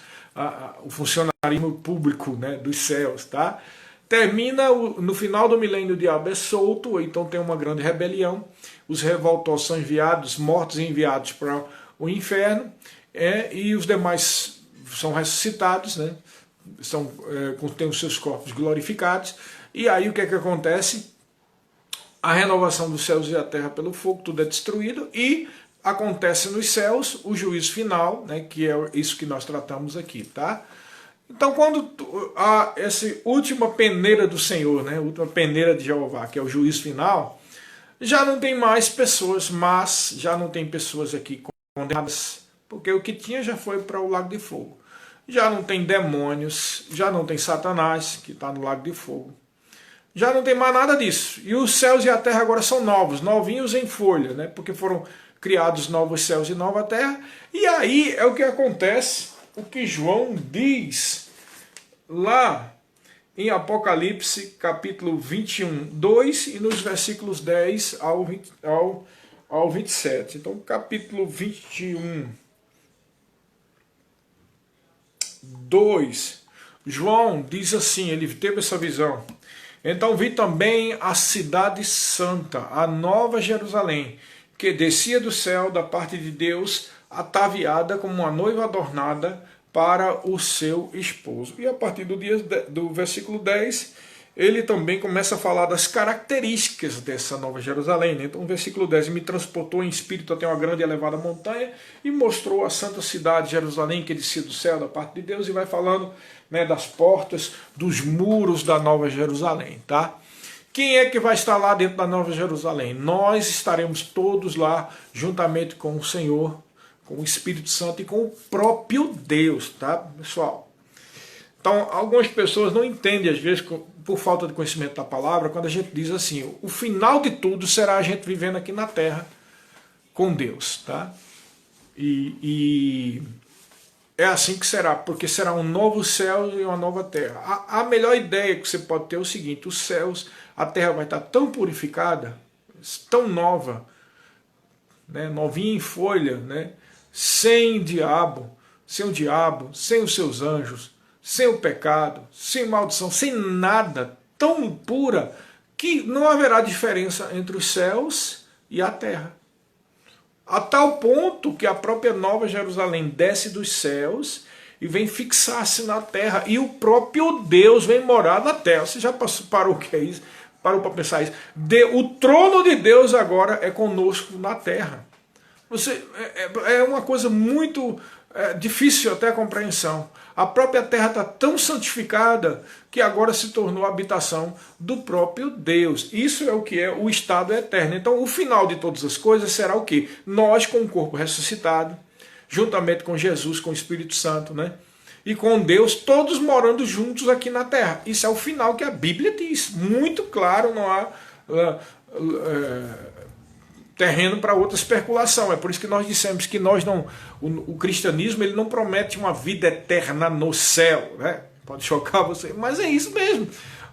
o funcionarismo público, né, dos céus, tá? termina, no final do milênio o diabo é solto, então tem uma grande rebelião, os revoltosos são enviados, mortos e enviados para o inferno, e os demais são ressuscitados, né? Têm os seus corpos glorificados, e aí o que é que acontece? A renovação dos céus e a terra pelo fogo, tudo é destruído, e acontece nos céus o juízo final, né, que é isso que nós tratamos aqui, tá? Então, quando há essa última peneira do Senhor, né, a última peneira de Jeová, que é o juízo final, já não tem mais pessoas, mas já não tem pessoas aqui condenadas, porque o que tinha já foi para o lago de fogo. Já não tem demônios, já não tem Satanás, que está no lago de fogo. Já não tem mais nada disso. E os céus e a terra agora são novos, novinhos em folha, né? Porque foram criados novos céus e nova terra. E aí é o que acontece, o que João diz lá em Apocalipse, capítulo 21, 2, e nos versículos 10 ao 27. Então, capítulo 21, 2, João diz assim, ele teve essa visão. Então vi também a cidade santa, a nova Jerusalém, que descia do céu da parte de Deus, ataviada como uma noiva adornada para o seu esposo. E a partir do versículo 10, ele também começa a falar das características dessa nova Jerusalém. Então, no versículo 10, me transportou em espírito até uma grande e elevada montanha e mostrou a santa cidade Jerusalém, que descia do céu da parte de Deus, e vai falando, né, das portas, dos muros da nova Jerusalém, tá? Quem é que vai estar lá dentro da nova Jerusalém? Nós estaremos todos lá, juntamente com o Senhor, com o Espírito Santo e com o próprio Deus, tá, pessoal? Então, algumas pessoas não entendem, às vezes, por falta de conhecimento da palavra, quando a gente diz assim, o final de tudo será a gente vivendo aqui na terra com Deus, tá? E é assim que será, porque será um novo céu e uma nova terra. A melhor ideia que você pode ter é o seguinte, os céus, a terra vai estar tão purificada, tão nova, né, novinha em folha, né, sem o diabo, sem os seus anjos, sem o pecado, sem maldição, sem nada, tão pura, que não haverá diferença entre os céus e a terra. A tal ponto que a própria Nova Jerusalém desce dos céus e vem fixar-se na terra, e o próprio Deus vem morar na terra. Você já parou o que é isso? Parou para pensar isso? O trono de Deus agora é conosco na terra. É uma coisa muito difícil até a compreensão. A própria terra está tão santificada que agora se tornou a habitação do próprio Deus. Isso é o que é o estado eterno. Então o final de todas as coisas será o quê? Nós com o corpo ressuscitado, juntamente com Jesus, com o Espírito Santo, né? E com Deus, todos morando juntos aqui na terra. Isso é o final que a Bíblia diz. Muito claro, não há terreno para outra especulação. É por isso que nós dissemos que nós não, o cristianismo ele não promete uma vida eterna no céu, né? Pode chocar você, mas é isso mesmo.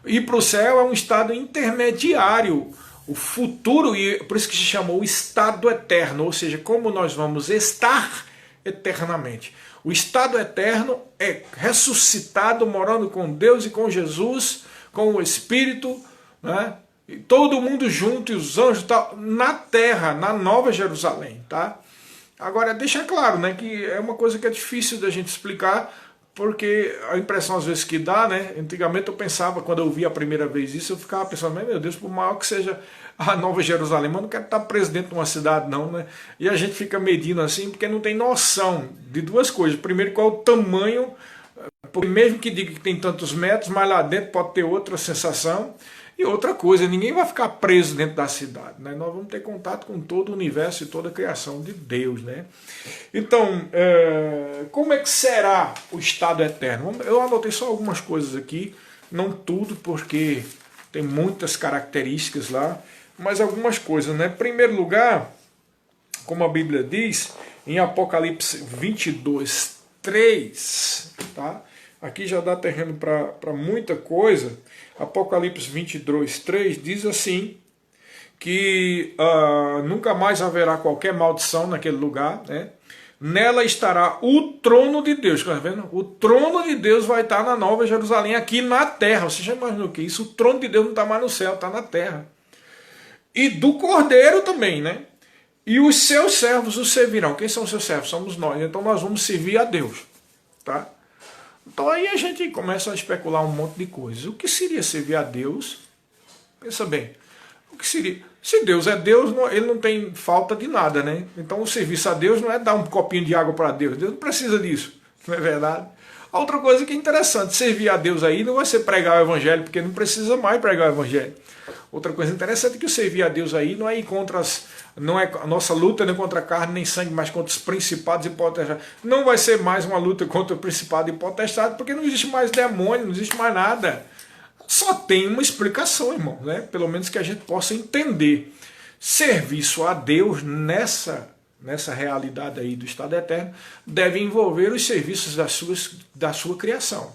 Ir para o céu é um estado intermediário, o futuro, e por isso que se chamou o estado eterno, ou seja, como nós vamos estar eternamente. O estado eterno é ressuscitado, morando com Deus e com Jesus, com o Espírito, né? E todo mundo junto, e os anjos, tá, na terra, na Nova Jerusalém, tá? Agora, deixa claro, né, que é uma coisa que é difícil da gente explicar, porque a impressão às vezes que dá, né, antigamente eu pensava, quando eu vi a primeira vez isso, eu ficava pensando, meu Deus, por maior que seja a Nova Jerusalém, mas eu não quero estar preso dentro de uma cidade não, né? E a gente fica medindo assim, porque não tem noção de duas coisas. Primeiro, qual é o tamanho, porque mesmo que diga que tem tantos metros, mas lá dentro pode ter outra sensação. E outra coisa, ninguém vai ficar preso dentro da cidade, né? Nós vamos ter contato com todo o universo e toda a criação de Deus, né? Então, como é que será o estado eterno? Eu anotei só algumas coisas aqui, não tudo, porque tem muitas características lá, mas algumas coisas, né? Em primeiro lugar, como a Bíblia diz, em Apocalipse 22, 3, tá? Aqui já dá terreno para muita coisa. Apocalipse 22, 3 diz assim, que nunca mais haverá qualquer maldição naquele lugar, né? Nela estará o trono de Deus. Está vendo? O trono de Deus vai estar na Nova Jerusalém, aqui na terra. Você já imaginou o que é isso? O trono de Deus não está mais no céu, está na terra. E do Cordeiro também, né? E os seus servos o servirão. Quem são os seus servos? Somos nós. Então nós vamos servir a Deus. Tá? Então aí a gente começa a especular um monte de coisas. O que seria servir a Deus? Pensa bem. O que seria? Se Deus é Deus, ele não tem falta de nada, né? Então o serviço a Deus não é dar um copinho de água para Deus. Deus não precisa disso, não é verdade? A outra coisa que é interessante, servir a Deus aí não vai ser pregar o evangelho, porque não precisa mais pregar o evangelho. Outra coisa interessante é que o servir a Deus aí não é a nossa luta não é contra a carne nem sangue, mas contra os principados e potestades. Não vai ser mais uma luta contra o principado e potestade, porque não existe mais demônio, não existe mais nada. Só tem uma explicação, irmão, né? Pelo menos que a gente possa entender. Serviço a Deus nessa realidade aí do estado eterno deve envolver os serviços da sua criação.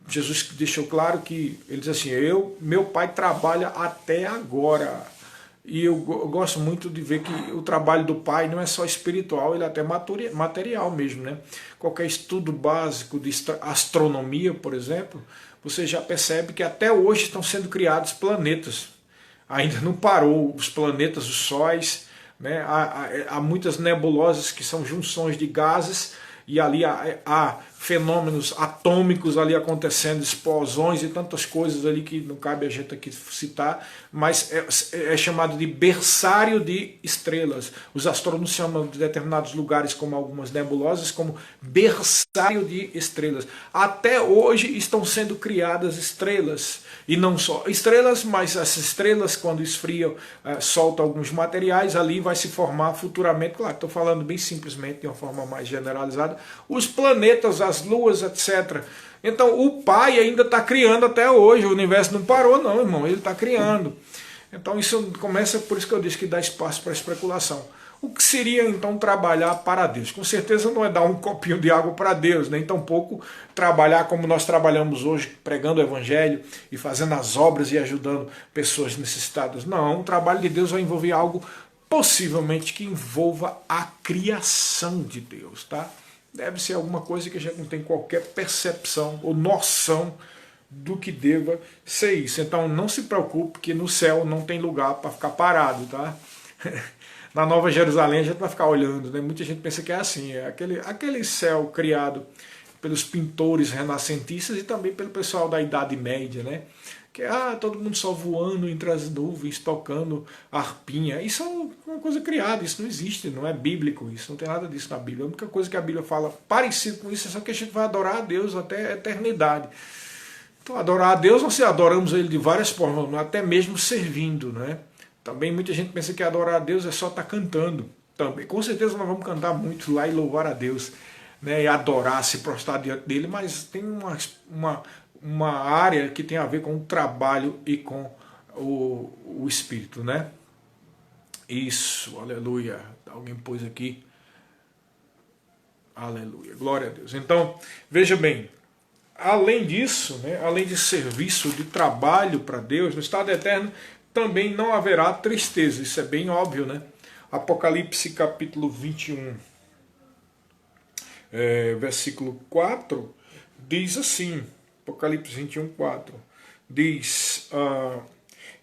Jesus deixou claro que ele diz assim: meu pai trabalha até agora. E eu gosto muito de ver que o trabalho do pai não é só espiritual, ele é até material mesmo, né? Qualquer estudo básico de astronomia, por exemplo, você já percebe que até hoje estão sendo criados planetas. Ainda não parou os planetas, os sóis, né? Há muitas nebulosas que são junções de gases, e ali há fenômenos atômicos ali acontecendo, explosões e tantas coisas ali que não cabe a gente aqui citar, mas é chamado de berçário de estrelas. Os astrônomos chamam de determinados lugares, como algumas nebulosas, como berçário de estrelas. Até hoje estão sendo criadas estrelas, e não só estrelas, mas essas estrelas, quando esfriam, soltam alguns materiais, ali vai se formar futuramente, claro, estou falando bem simplesmente, de uma forma mais generalizada, os planetas, as luas, etc. Então o Pai ainda está criando até hoje, o universo não parou não, irmão, ele está criando. Então isso começa, por isso que eu disse que dá espaço para especulação. O que seria então trabalhar para Deus? Com certeza não é dar um copinho de água para Deus, nem tampouco trabalhar como nós trabalhamos hoje, pregando o Evangelho e fazendo as obras e ajudando pessoas necessitadas. Não, o trabalho de Deus vai envolver algo possivelmente que envolva a criação de Deus, tá? Deve ser alguma coisa que a gente não tem qualquer percepção ou noção do que deva ser isso. Então não se preocupe que no céu não tem lugar para ficar parado, tá? Na Nova Jerusalém a gente vai ficar olhando, né? Muita gente pensa que é assim, é aquele céu criado pelos pintores renascentistas e também pelo pessoal da Idade Média, né? Que todo mundo só voando entre as nuvens, tocando harpinha. Isso é uma coisa criada, isso não existe, não é bíblico, isso não tem nada disso na Bíblia. A única coisa que a Bíblia fala parecido com isso é só que a gente vai adorar a Deus até a eternidade. Então adorar a Deus, nós adoramos Ele de várias formas, até mesmo servindo, né? Também muita gente pensa que adorar a Deus é só estar cantando. Também, com certeza nós vamos cantar muito lá e louvar a Deus, né, e adorar, se prostrar diante dele, mas tem uma área que tem a ver com o trabalho e com o Espírito, né? Isso, aleluia. Alguém pôs aqui. Aleluia, glória a Deus. Então, veja bem, além disso, né, além de serviço, de trabalho para Deus, no estado eterno, também não haverá tristeza. Isso é bem óbvio, né? Apocalipse capítulo 21, versículo 4, diz assim, Apocalipse 21, 4, diz,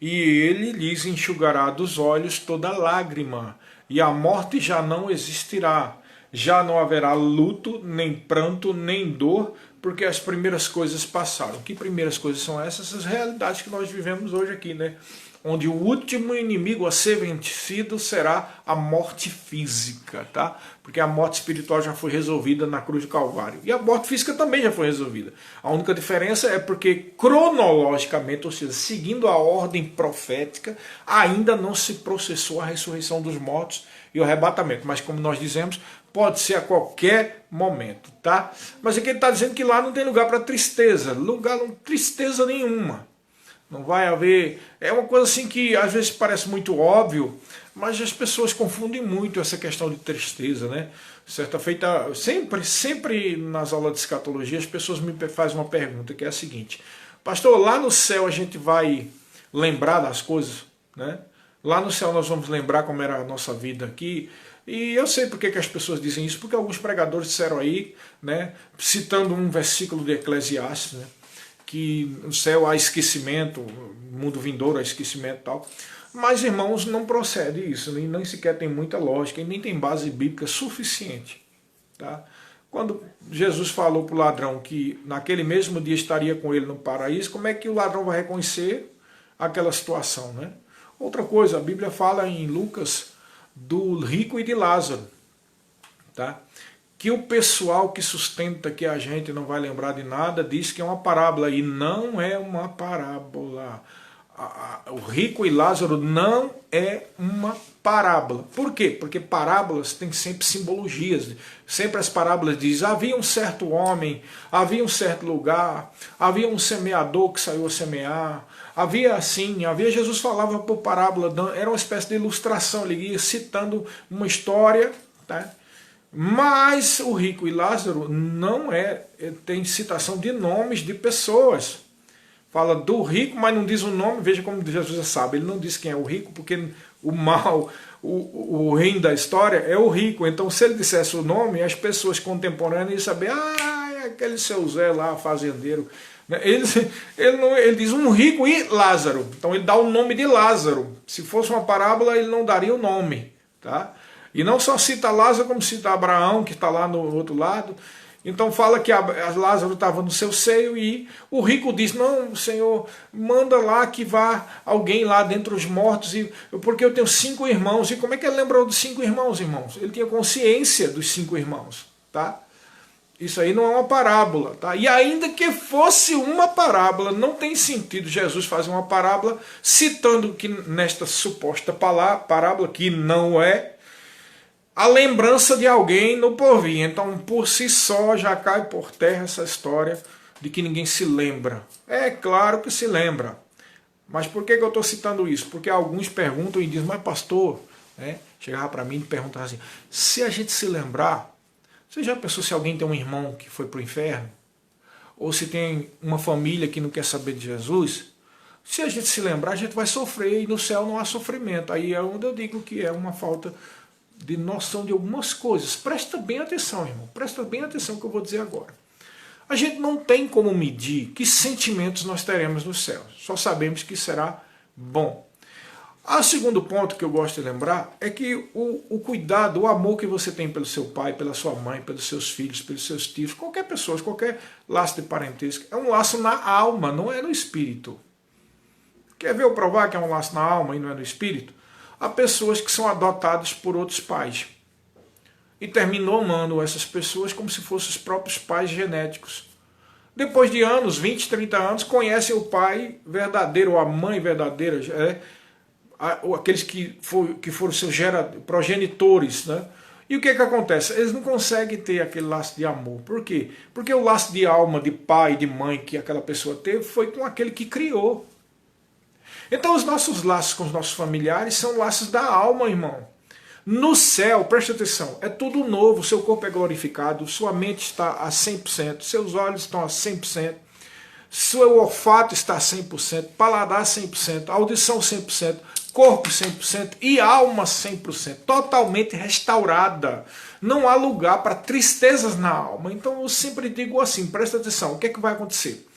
e ele lhes enxugará dos olhos toda lágrima, e a morte já não existirá, já não haverá luto, nem pranto, nem dor, porque as primeiras coisas passaram. Que primeiras coisas são essas? Essas realidades que nós vivemos hoje aqui, né? Onde o último inimigo a ser vencido será a morte física, tá? Porque a morte espiritual já foi resolvida na cruz do Calvário. E a morte física também já foi resolvida. A única diferença é porque cronologicamente, ou seja, seguindo a ordem profética, ainda não se processou a ressurreição dos mortos e o arrebatamento. Mas como nós dizemos, pode ser a qualquer momento, tá? Mas aqui ele está dizendo que lá não tem lugar para tristeza, tristeza nenhuma. Não vai haver... É uma coisa assim que às vezes parece muito óbvio, mas as pessoas confundem muito essa questão de tristeza, né? Certa feita, sempre nas aulas de escatologia, as pessoas me fazem uma pergunta, que é a seguinte: pastor, lá no céu a gente vai lembrar das coisas, né? Lá no céu nós vamos lembrar como era a nossa vida aqui. E eu sei porque que as pessoas dizem isso, porque alguns pregadores disseram aí, né, citando um versículo de Eclesiastes, né, que no céu há esquecimento, no mundo vindouro há esquecimento e tal. Mas, irmãos, não procede isso, nem sequer tem muita lógica, e nem tem base bíblica suficiente. Tá? Quando Jesus falou para o ladrão que naquele mesmo dia estaria com ele no paraíso, como é que o ladrão vai reconhecer aquela situação, né? Outra coisa, a Bíblia fala em Lucas do rico e de Lázaro, tá? Que o pessoal que sustenta que a gente não vai lembrar de nada diz que é uma parábola, e não é uma parábola. O rico e Lázaro não é uma parábola. Por quê? Porque parábolas têm sempre simbologias. Sempre as parábolas dizem: havia um certo homem, havia um certo lugar, havia um semeador que saiu a semear, havia assim, havia. Jesus falava por parábola, era uma espécie de ilustração, ele ia citando uma história, tá? Mas o rico e Lázaro não tem citação de nomes de pessoas. Fala do rico, mas não diz o nome. Veja como Jesus sabe. Ele não diz quem é o rico, porque o mal, o reino da história é o rico. Então, se ele dissesse o nome, as pessoas contemporâneas iam saber: é aquele seu Zé lá, fazendeiro. Ele diz um rico e Lázaro. Então, ele dá o nome de Lázaro. Se fosse uma parábola, ele não daria o nome. Tá? E não só cita Lázaro, como cita Abraão, que está lá no outro lado. Então fala que Lázaro estava no seu seio e o rico diz: não, Senhor, manda lá que vá alguém lá dentre os mortos, porque eu tenho 5 irmãos. E como é que ele lembrou dos 5 irmãos, irmãos? Ele tinha consciência dos 5 irmãos. Tá? Isso aí não é uma parábola. Tá? E ainda que fosse uma parábola, não tem sentido Jesus fazer uma parábola citando que nesta suposta parábola, que não é, a lembrança de alguém no porvir. Então, por si só, já cai por terra essa história de que ninguém se lembra. É claro que se lembra. Mas por que eu estou citando isso? Porque alguns perguntam e dizem: mas pastor, né? Chegava para mim e perguntava assim: se a gente se lembrar, você já pensou se alguém tem um irmão que foi para o inferno? Ou se tem uma família que não quer saber de Jesus? Se a gente se lembrar, a gente vai sofrer, e no céu não há sofrimento. Aí é onde eu digo que é uma falta de noção de algumas coisas. Presta bem atenção, irmão. Presta bem atenção no que eu vou dizer agora. A gente não tem como medir que sentimentos nós teremos no céu. Só sabemos que será bom. O segundo ponto que eu gosto de lembrar é que o cuidado, o amor que você tem pelo seu pai, pela sua mãe, pelos seus filhos, pelos seus tios, qualquer pessoa, qualquer laço de parentesco, é um laço na alma, não é no espírito. Quer ver eu provar que é um laço na alma e não é no espírito? Há pessoas que são adotadas por outros pais e terminam amando essas pessoas como se fossem os próprios pais genéticos. Depois de anos, 20, 30 anos, conhecem o pai verdadeiro, ou a mãe verdadeira, aqueles que foram seus progenitores. Né? E o que acontece? Eles não conseguem ter aquele laço de amor. Por quê? Porque o laço de alma, de pai, de mãe que aquela pessoa teve foi com aquele que criou. Então os nossos laços com os nossos familiares são laços da alma, irmão. No céu, preste atenção, é tudo novo, seu corpo é glorificado, sua mente está a 100%, seus olhos estão a 100%, seu olfato está a 100%, paladar 100%, audição 100%, corpo 100% e alma 100%, totalmente restaurada. Não há lugar para tristezas na alma. Então eu sempre digo assim, presta atenção, o que é que vai acontecer?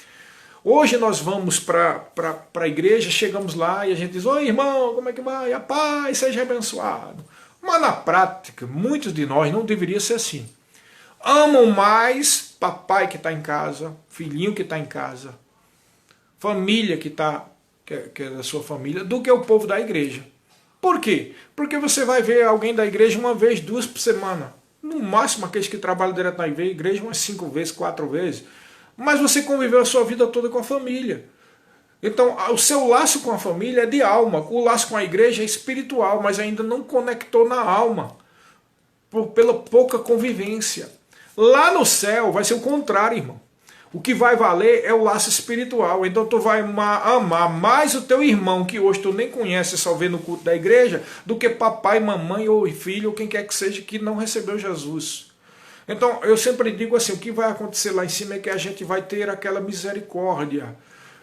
Hoje nós vamos para a igreja, chegamos lá e a gente diz: oi irmão, como é que vai? A paz, seja abençoado. Mas na prática, muitos de nós não deveria ser assim. Amam mais papai que está em casa, filhinho que está em casa, família que é da sua família, do que o povo da igreja. Por quê? Porque você vai ver alguém da igreja uma vez, 2 por semana. No máximo aqueles que trabalham direto na igreja umas 5 vezes, 4 vezes. Mas você conviveu a sua vida toda com a família. Então, o seu laço com a família é de alma. O laço com a igreja é espiritual, mas ainda não conectou na alma. Pela pouca convivência. Lá no céu vai ser o contrário, irmão. O que vai valer é o laço espiritual. Então tu vai amar mais o teu irmão, que hoje tu nem conhece, só vê no culto da igreja, do que papai, mamãe ou filho, ou quem quer que seja, que não recebeu Jesus. Então, eu sempre digo assim, o que vai acontecer lá em cima é que a gente vai ter aquela misericórdia,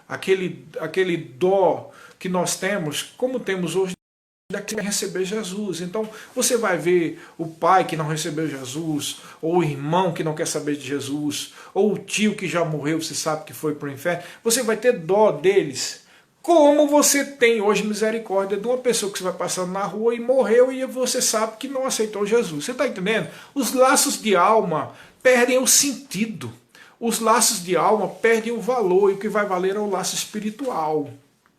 aquele dó que nós temos, como temos hoje que vai receber Jesus. Então você vai ver o pai que não recebeu Jesus, ou o irmão que não quer saber de Jesus, ou o tio que já morreu, você sabe que foi para o inferno. Você vai ter dó deles, como você tem hoje misericórdia de uma pessoa que você vai passando na rua e morreu e você sabe que não aceitou Jesus. Você está entendendo? Os laços de alma perdem o sentido. Os laços de alma perdem o valor, e o que vai valer é o laço espiritual,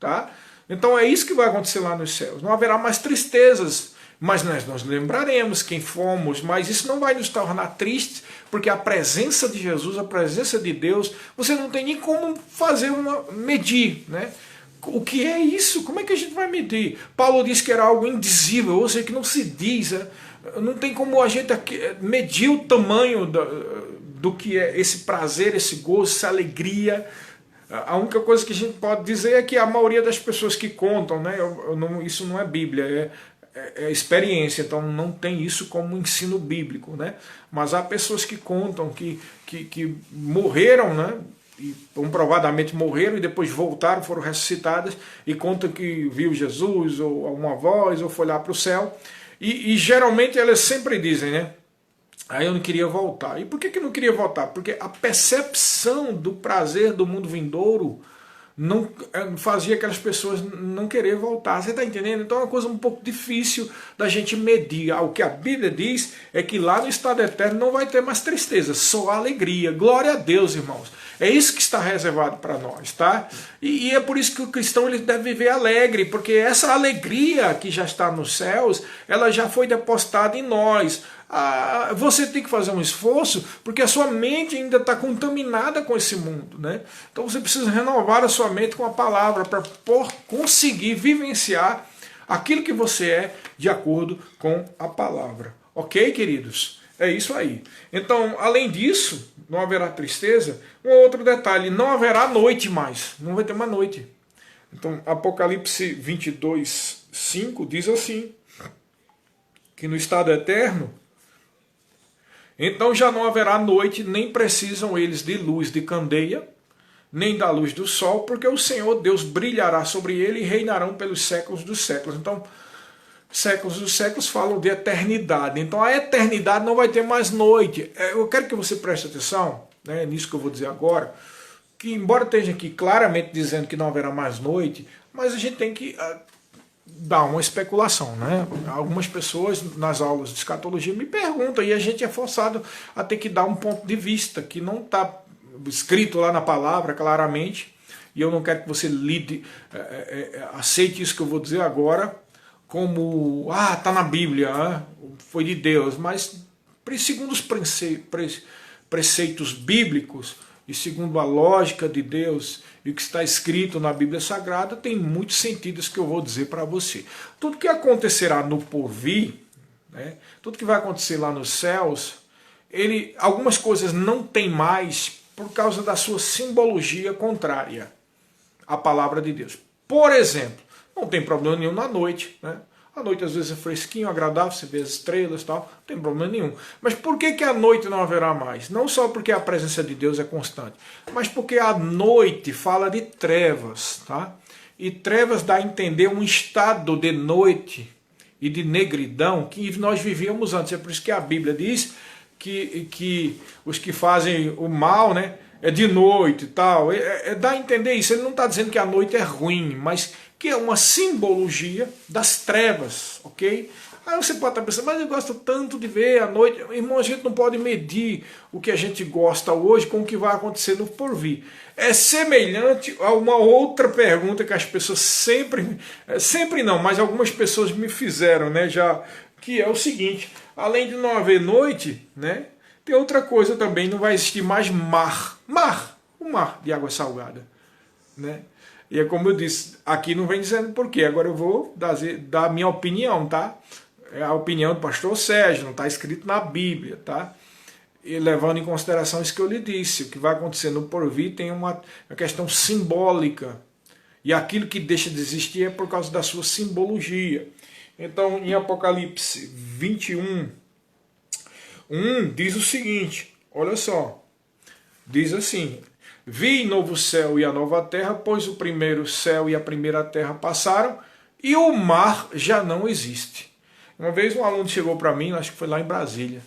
tá? Então é isso que vai acontecer lá nos céus. Não haverá mais tristezas, mas nós lembraremos quem fomos, mas isso não vai nos tornar tristes, porque a presença de Jesus, a presença de Deus, você não tem nem como medir, né? O que é isso? Como é que a gente vai medir? Paulo disse que era algo indizível, ou seja, que não se diz, não tem como a gente medir o tamanho do que é esse prazer, esse gozo, essa alegria. A única coisa que a gente pode dizer é que a maioria das pessoas que contam, né, isso não é Bíblia, é experiência, então não tem isso como ensino bíblico, né? Mas há pessoas que contam que morreram, né, e comprovadamente morreram e depois voltaram, foram ressuscitadas e contam que viu Jesus ou uma voz ou foi lá para o céu, e geralmente elas sempre dizem, né? Aí eu não queria voltar. E por que não queria voltar? Porque a percepção do prazer do mundo vindouro não fazia aquelas pessoas não querer voltar. Você está entendendo? Então é uma coisa um pouco difícil da gente medir. O que a Bíblia diz é que lá no estado eterno não vai ter mais tristeza, só alegria. Glória a Deus, irmãos. É isso que está reservado para nós, tá? E é por isso que o cristão ele deve viver alegre, porque essa alegria que já está nos céus, ela já foi depositada em nós. Você tem que fazer um esforço, porque a sua mente ainda está contaminada com esse mundo, né? Então você precisa renovar a sua mente com a palavra para conseguir vivenciar aquilo que você é de acordo com a palavra. Ok, queridos? É isso aí. Então, além disso, não haverá tristeza. Um outro detalhe, não haverá noite mais. Não vai ter uma noite. Então, Apocalipse 22, 5 diz assim, que no estado eterno, então já não haverá noite, nem precisam eles de luz de candeia, nem da luz do sol, porque o Senhor Deus brilhará sobre ele e reinarão pelos séculos dos séculos. Então, séculos dos séculos falam de eternidade. Então a eternidade não vai ter mais noite. Eu quero que você preste atenção, né, nisso que eu vou dizer agora, que embora esteja aqui claramente dizendo que não haverá mais noite, mas a gente tem que dar uma especulação, né? Algumas pessoas nas aulas de escatologia me perguntam e a gente é forçado a ter que dar um ponto de vista que não está escrito lá na palavra claramente, e eu não quero que você aceite isso que eu vou dizer agora como, está na Bíblia, foi de Deus, mas segundo os preceitos bíblicos e segundo a lógica de Deus e o que está escrito na Bíblia Sagrada, tem muitos sentidos que eu vou dizer para você. Tudo que acontecerá no porvir, né, tudo que vai acontecer lá nos céus, algumas coisas não tem mais por causa da sua simbologia contrária à palavra de Deus. Por exemplo, não tem problema nenhum na noite, né? A noite às vezes é fresquinho, agradável, você vê as estrelas e tal, não tem problema nenhum. Mas por que a noite não haverá mais? Não só porque a presença de Deus é constante, mas porque a noite fala de trevas, tá? E trevas dá a entender um estado de noite e de negridão que nós vivíamos antes. É por isso que a Bíblia diz que os que fazem o mal, né, é de noite e tal. Dá a entender isso. Ele não está dizendo que a noite é ruim, mas que é uma simbologia das trevas, ok? Aí você pode estar pensando, mas eu gosto tanto de ver a noite. Irmão, a gente não pode medir o que a gente gosta hoje com o que vai acontecer no porvir. É semelhante a uma outra pergunta que as pessoas sempre não, mas algumas pessoas me fizeram, né, já, que é o seguinte, além de não haver noite, né, tem outra coisa também, não vai existir mais mar. O mar de água salgada, né? E é como eu disse, aqui não vem dizendo por quê, agora eu vou dar a minha opinião, tá? É a opinião do pastor Sérgio, não está escrito na Bíblia, tá? E levando em consideração isso que eu lhe disse, o que vai acontecer no porvir tem uma questão simbólica, e aquilo que deixa de existir é por causa da sua simbologia. Então, em Apocalipse 21, 1 diz o seguinte, olha só, diz assim, vi novo céu e a nova terra, pois o primeiro céu e a primeira terra passaram, e o mar já não existe. Uma vez um aluno chegou para mim, acho que foi lá em Brasília,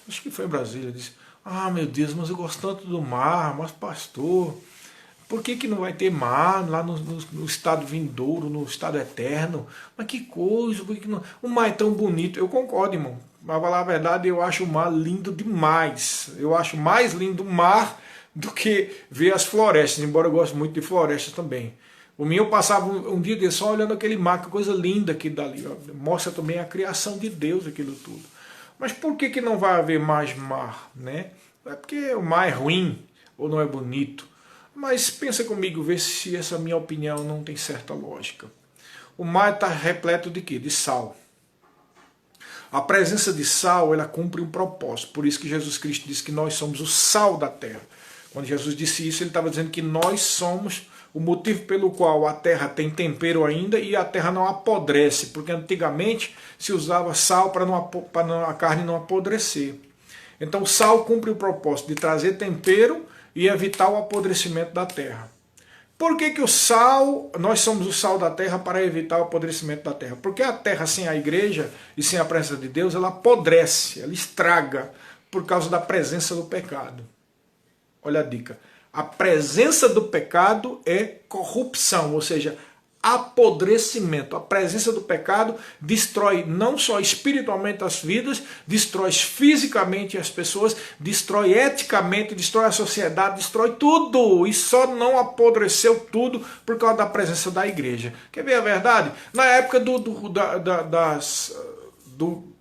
disse: ah, meu Deus, mas eu gosto tanto do mar, mas pastor, por que não vai ter mar lá no estado vindouro, no estado eterno? Mas que coisa, por que não? O mar é tão bonito. Eu concordo, irmão, mas pra falar a verdade, eu acho o mar lindo demais. Eu acho mais lindo o mar do que ver as florestas, embora eu goste muito de florestas também. O meu eu passava um dia desse só olhando aquele mar, que coisa linda aquilo dali. Mostra também a criação de Deus, aquilo tudo. Mas por que não vai haver mais mar, né? É porque o mar é ruim ou não é bonito. Mas pensa comigo, vê se essa minha opinião não tem certa lógica. O mar está repleto de quê? De sal. A presença de sal, ela cumpre um propósito. Por isso que Jesus Cristo disse que nós somos o sal da terra. Quando Jesus disse isso, ele estava dizendo que nós somos o motivo pelo qual a terra tem tempero ainda e a terra não apodrece, porque antigamente se usava sal para a carne não apodrecer. Então o sal cumpre o propósito de trazer tempero e evitar o apodrecimento da terra. Por que o sal, nós somos o sal da terra para evitar o apodrecimento da terra? Porque a terra sem a igreja e sem a presença de Deus, ela apodrece, ela estraga por causa da presença do pecado. Olha a dica. A presença do pecado é corrupção, ou seja, apodrecimento. A presença do pecado destrói não só espiritualmente as vidas, destrói fisicamente as pessoas, destrói eticamente, destrói a sociedade, destrói tudo. E só não apodreceu tudo por causa da presença da igreja. Quer ver a verdade? Na época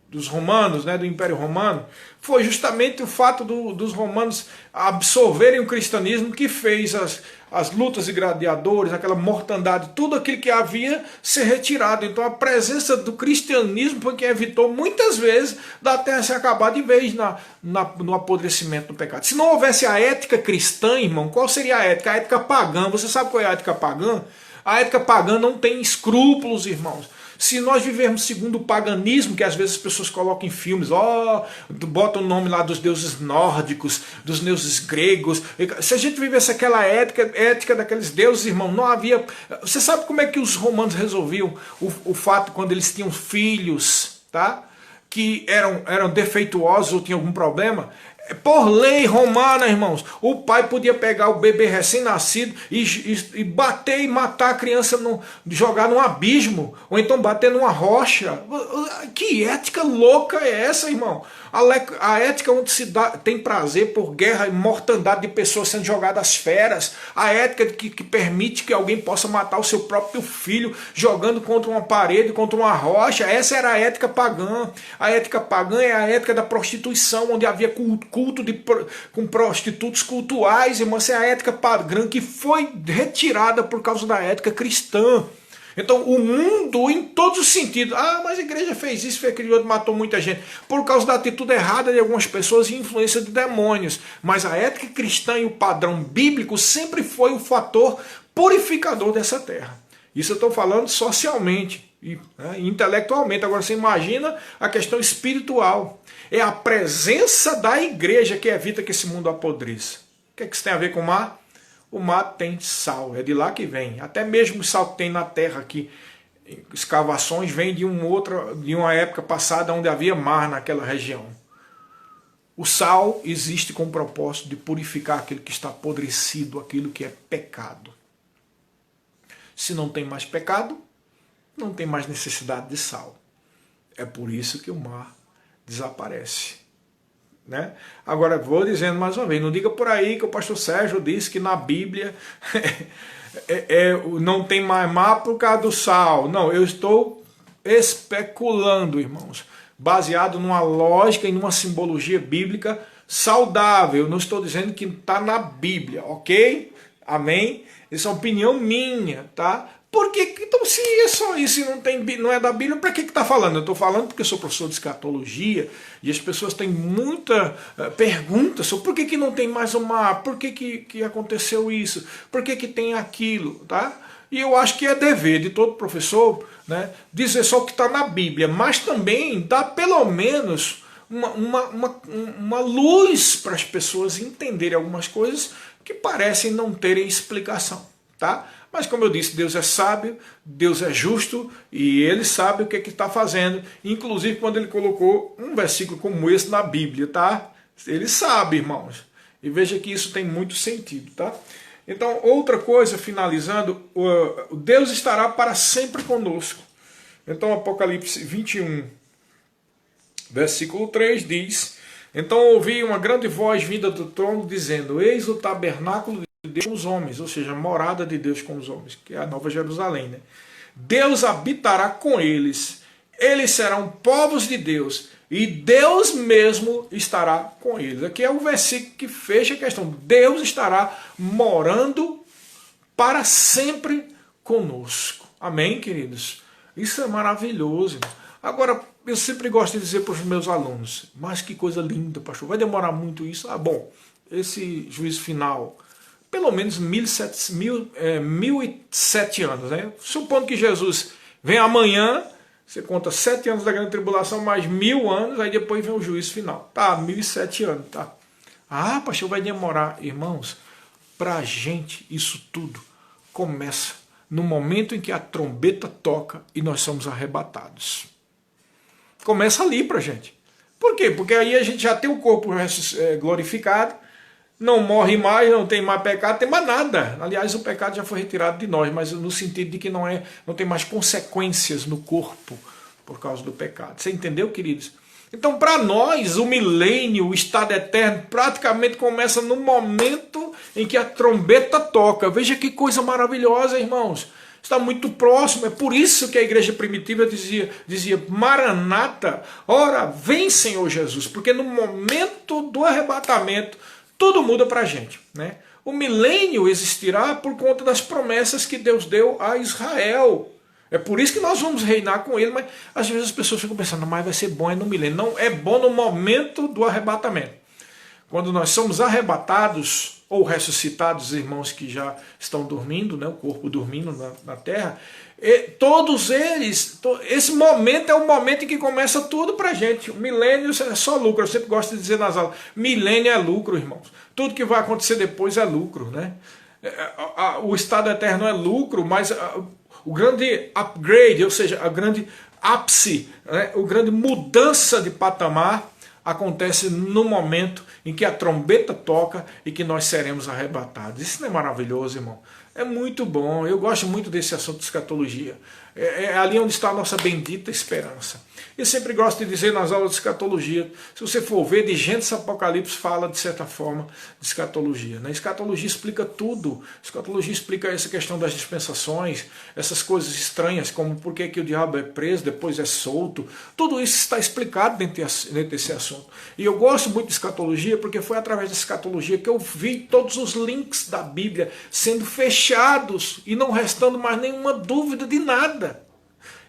dos romanos, né, do Império Romano, foi justamente o fato dos romanos absorverem o cristianismo que fez as lutas de gladiadores, aquela mortandade, tudo aquilo que havia ser retirado. Então a presença do cristianismo foi quem evitou muitas vezes da terra se acabar de vez no apodrecimento do pecado. Se não houvesse a ética cristã, irmão, qual seria a ética? A ética pagã. Você sabe qual é a ética pagã? A ética pagã não tem escrúpulos, irmãos. Se nós vivermos segundo o paganismo, que às vezes as pessoas colocam em filmes, botam o nome lá dos deuses nórdicos, dos deuses gregos. Se a gente vivesse aquela ética daqueles deuses, irmão, não havia... Você sabe como é que os romanos resolviam o fato quando eles tinham filhos, tá? Que eram defeituosos ou tinham algum problema? Por lei romana, irmãos, o pai podia pegar o bebê recém-nascido e bater e matar a criança, jogar num abismo, ou então bater numa rocha. Que ética louca é essa, irmão? A ética onde tem prazer por guerra e mortandade de pessoas sendo jogadas às feras. A ética que permite que alguém possa matar o seu próprio filho jogando contra uma parede, contra uma rocha. Essa era a ética pagã. A ética pagã é a ética da prostituição, onde havia culto com prostitutos cultuais. Irmão, essa é a ética pagã que foi retirada por causa da ética cristã. Então o mundo em todos os sentidos, mas a igreja fez isso, fez aquilo, matou muita gente, por causa da atitude errada de algumas pessoas e influência de demônios. Mas a ética cristã e o padrão bíblico sempre foi o fator purificador dessa terra. Isso eu estou falando socialmente e intelectualmente. Agora você imagina a questão espiritual. É a presença da igreja que evita que esse mundo apodreça. O que é que isso tem a ver com o mar? O mar tem sal, é de lá que vem. Até mesmo o sal que tem na terra aqui, escavações, vem de uma época passada onde havia mar naquela região. O sal existe com o propósito de purificar aquilo que está apodrecido, aquilo que é pecado. Se não tem mais pecado, não tem mais necessidade de sal. É por isso que o mar desaparece. Né? Agora, vou dizendo mais uma vez, não diga por aí que o pastor Sérgio disse que na Bíblia não tem mais mar por causa do sal. Não, eu estou especulando, irmãos, baseado numa lógica e numa simbologia bíblica saudável. Eu não estou dizendo que está na Bíblia, ok? Amém? Isso é uma opinião minha, tá? Então, se é só isso e não é da Bíblia, para que está falando? Eu estou falando porque eu sou professor de escatologia e as pessoas têm muita pergunta sobre por que não tem mais o mar, por que aconteceu isso, por que tem aquilo, tá? E eu acho que é dever de todo professor, né, dizer só o que está na Bíblia, mas também dar pelo menos uma luz para as pessoas entenderem algumas coisas que parecem não terem explicação. Tá? Mas como eu disse, Deus é sábio, Deus é justo e Ele sabe o que está fazendo. Inclusive quando Ele colocou um versículo como esse na Bíblia, tá? Ele sabe, irmãos. E veja que isso tem muito sentido, tá? Então, outra coisa, finalizando, Deus estará para sempre conosco. Então, Apocalipse 21, versículo 3 diz: então ouvi uma grande voz vinda do trono dizendo: eis o tabernáculo de Deus com os homens, ou seja, a morada de Deus com os homens, que é a Nova Jerusalém, né? Deus habitará com eles, eles serão povos de Deus, e Deus mesmo estará com eles. Aqui é o versículo que fecha a questão. Deus estará morando para sempre conosco. Amém, queridos? Isso é maravilhoso. Agora, eu sempre gosto de dizer para os meus alunos: mas que coisa linda, pastor, vai demorar muito isso? Ah, bom, esse juízo final, pelo menos 1007 anos, né? Supondo que Jesus vem amanhã, você conta 7 anos da grande tribulação, mais 1000 anos, aí depois vem o juízo final. Tá, 1007 anos, tá? Ah, pastor, vai demorar. Irmãos, para a gente isso tudo começa no momento em que a trombeta toca e nós somos arrebatados. Começa ali para a gente. Por quê? Porque aí a gente já tem o corpo glorificado, não morre mais, não tem mais pecado, não tem mais nada. Aliás, o pecado já foi retirado de nós, mas no sentido de que não tem mais consequências no corpo por causa do pecado. Você entendeu, queridos? Então, para nós, o milênio, o estado eterno, praticamente começa no momento em que a trombeta toca. Veja que coisa maravilhosa, irmãos. Está muito próximo. É por isso que a igreja primitiva dizia Maranata, ora, vem Senhor Jesus. Porque no momento do arrebatamento, tudo muda para a gente, né? O milênio existirá por conta das promessas que Deus deu a Israel. É por isso que nós vamos reinar com ele, mas às vezes as pessoas ficam pensando: mas vai ser bom no milênio. Não, é bom no momento do arrebatamento. Quando nós somos arrebatados ou ressuscitados, irmãos que já estão dormindo, né, o corpo dormindo na terra, todos eles, esse momento é o momento em que começa tudo pra gente. O milênio é só lucro. Eu sempre gosto de dizer nas aulas: milênio é lucro, irmãos. Tudo que vai acontecer depois é lucro, né? O estado eterno é lucro, mas o grande upgrade, ou seja, a grande ápice, né, a grande mudança de patamar acontece no momento em que a trombeta toca e que nós seremos arrebatados. Isso não é maravilhoso, irmão? É muito bom. Eu gosto muito desse assunto de escatologia. É ali onde está a nossa bendita esperança. Eu sempre gosto de dizer nas aulas de escatologia, se você for ver, de Gênesis a Apocalipse fala, de certa forma, de escatologia. Né? Escatologia explica tudo. Escatologia explica essa questão das dispensações, essas coisas estranhas, como por que o diabo é preso, depois é solto. Tudo isso está explicado dentro desse assunto. E eu gosto muito de escatologia porque foi através da escatologia que eu vi todos os links da Bíblia sendo fechados e não restando mais nenhuma dúvida de nada.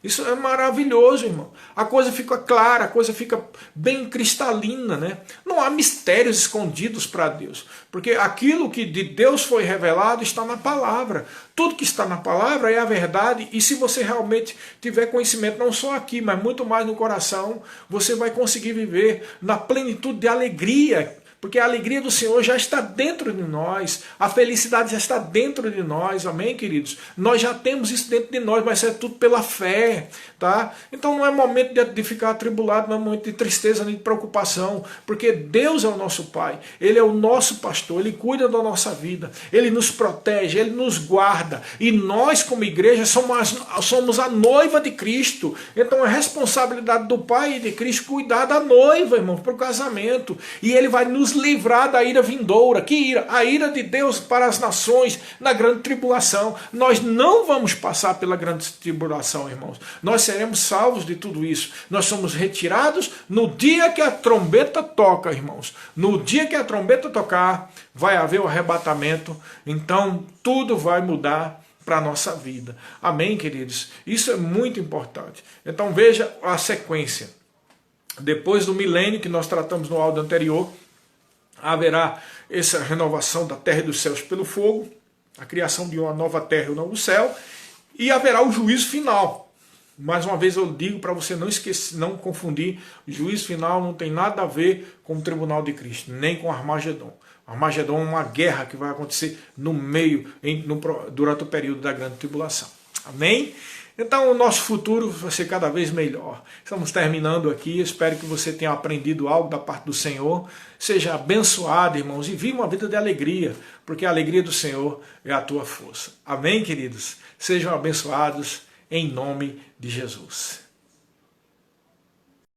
Isso é maravilhoso, irmão. A coisa fica clara, a coisa fica bem cristalina, né? Não há mistérios escondidos para Deus, porque aquilo que de Deus foi revelado está na palavra. Tudo que está na palavra é a verdade, e se você realmente tiver conhecimento, não só aqui, mas muito mais no coração, você vai conseguir viver na plenitude de alegria. Porque a alegria do Senhor já está dentro de nós, a felicidade já está dentro de nós, amém, queridos? Nós já temos isso dentro de nós, mas é tudo pela fé, tá? Então não é momento de ficar atribulado, não é momento de tristeza nem de preocupação, porque Deus é o nosso Pai, Ele é o nosso pastor, Ele cuida da nossa vida, Ele nos protege, Ele nos guarda, e nós como igreja somos a noiva de Cristo. Então é responsabilidade do Pai e de Cristo cuidar da noiva, irmão, para o casamento, e Ele vai nos livrar da ira vindoura. Que ira? A ira de Deus para as nações na grande tribulação. Nós não vamos passar pela grande tribulação, irmãos. Nós seremos salvos de tudo isso. Nós somos retirados no dia que a trombeta toca, irmãos. No dia que a trombeta tocar, vai haver o arrebatamento. Então, tudo vai mudar para a nossa vida. Amém, queridos? Isso é muito importante. Então, veja a sequência. Depois do milênio que nós tratamos no áudio anterior, haverá essa renovação da terra e dos céus pelo fogo, a criação de uma nova terra e um novo céu, e haverá o juízo final. Mais uma vez eu digo para você não esquecer, não confundir, o juízo final não tem nada a ver com o tribunal de Cristo, nem com Armagedon. Armagedon é uma guerra que vai acontecer no meio, durante o período da grande tribulação. Amém? Então o nosso futuro vai ser cada vez melhor. Estamos terminando aqui, espero que você tenha aprendido algo da parte do Senhor. Seja abençoado, irmãos, e viva uma vida de alegria, porque a alegria do Senhor é a tua força. Amém, queridos? Sejam abençoados em nome de Jesus.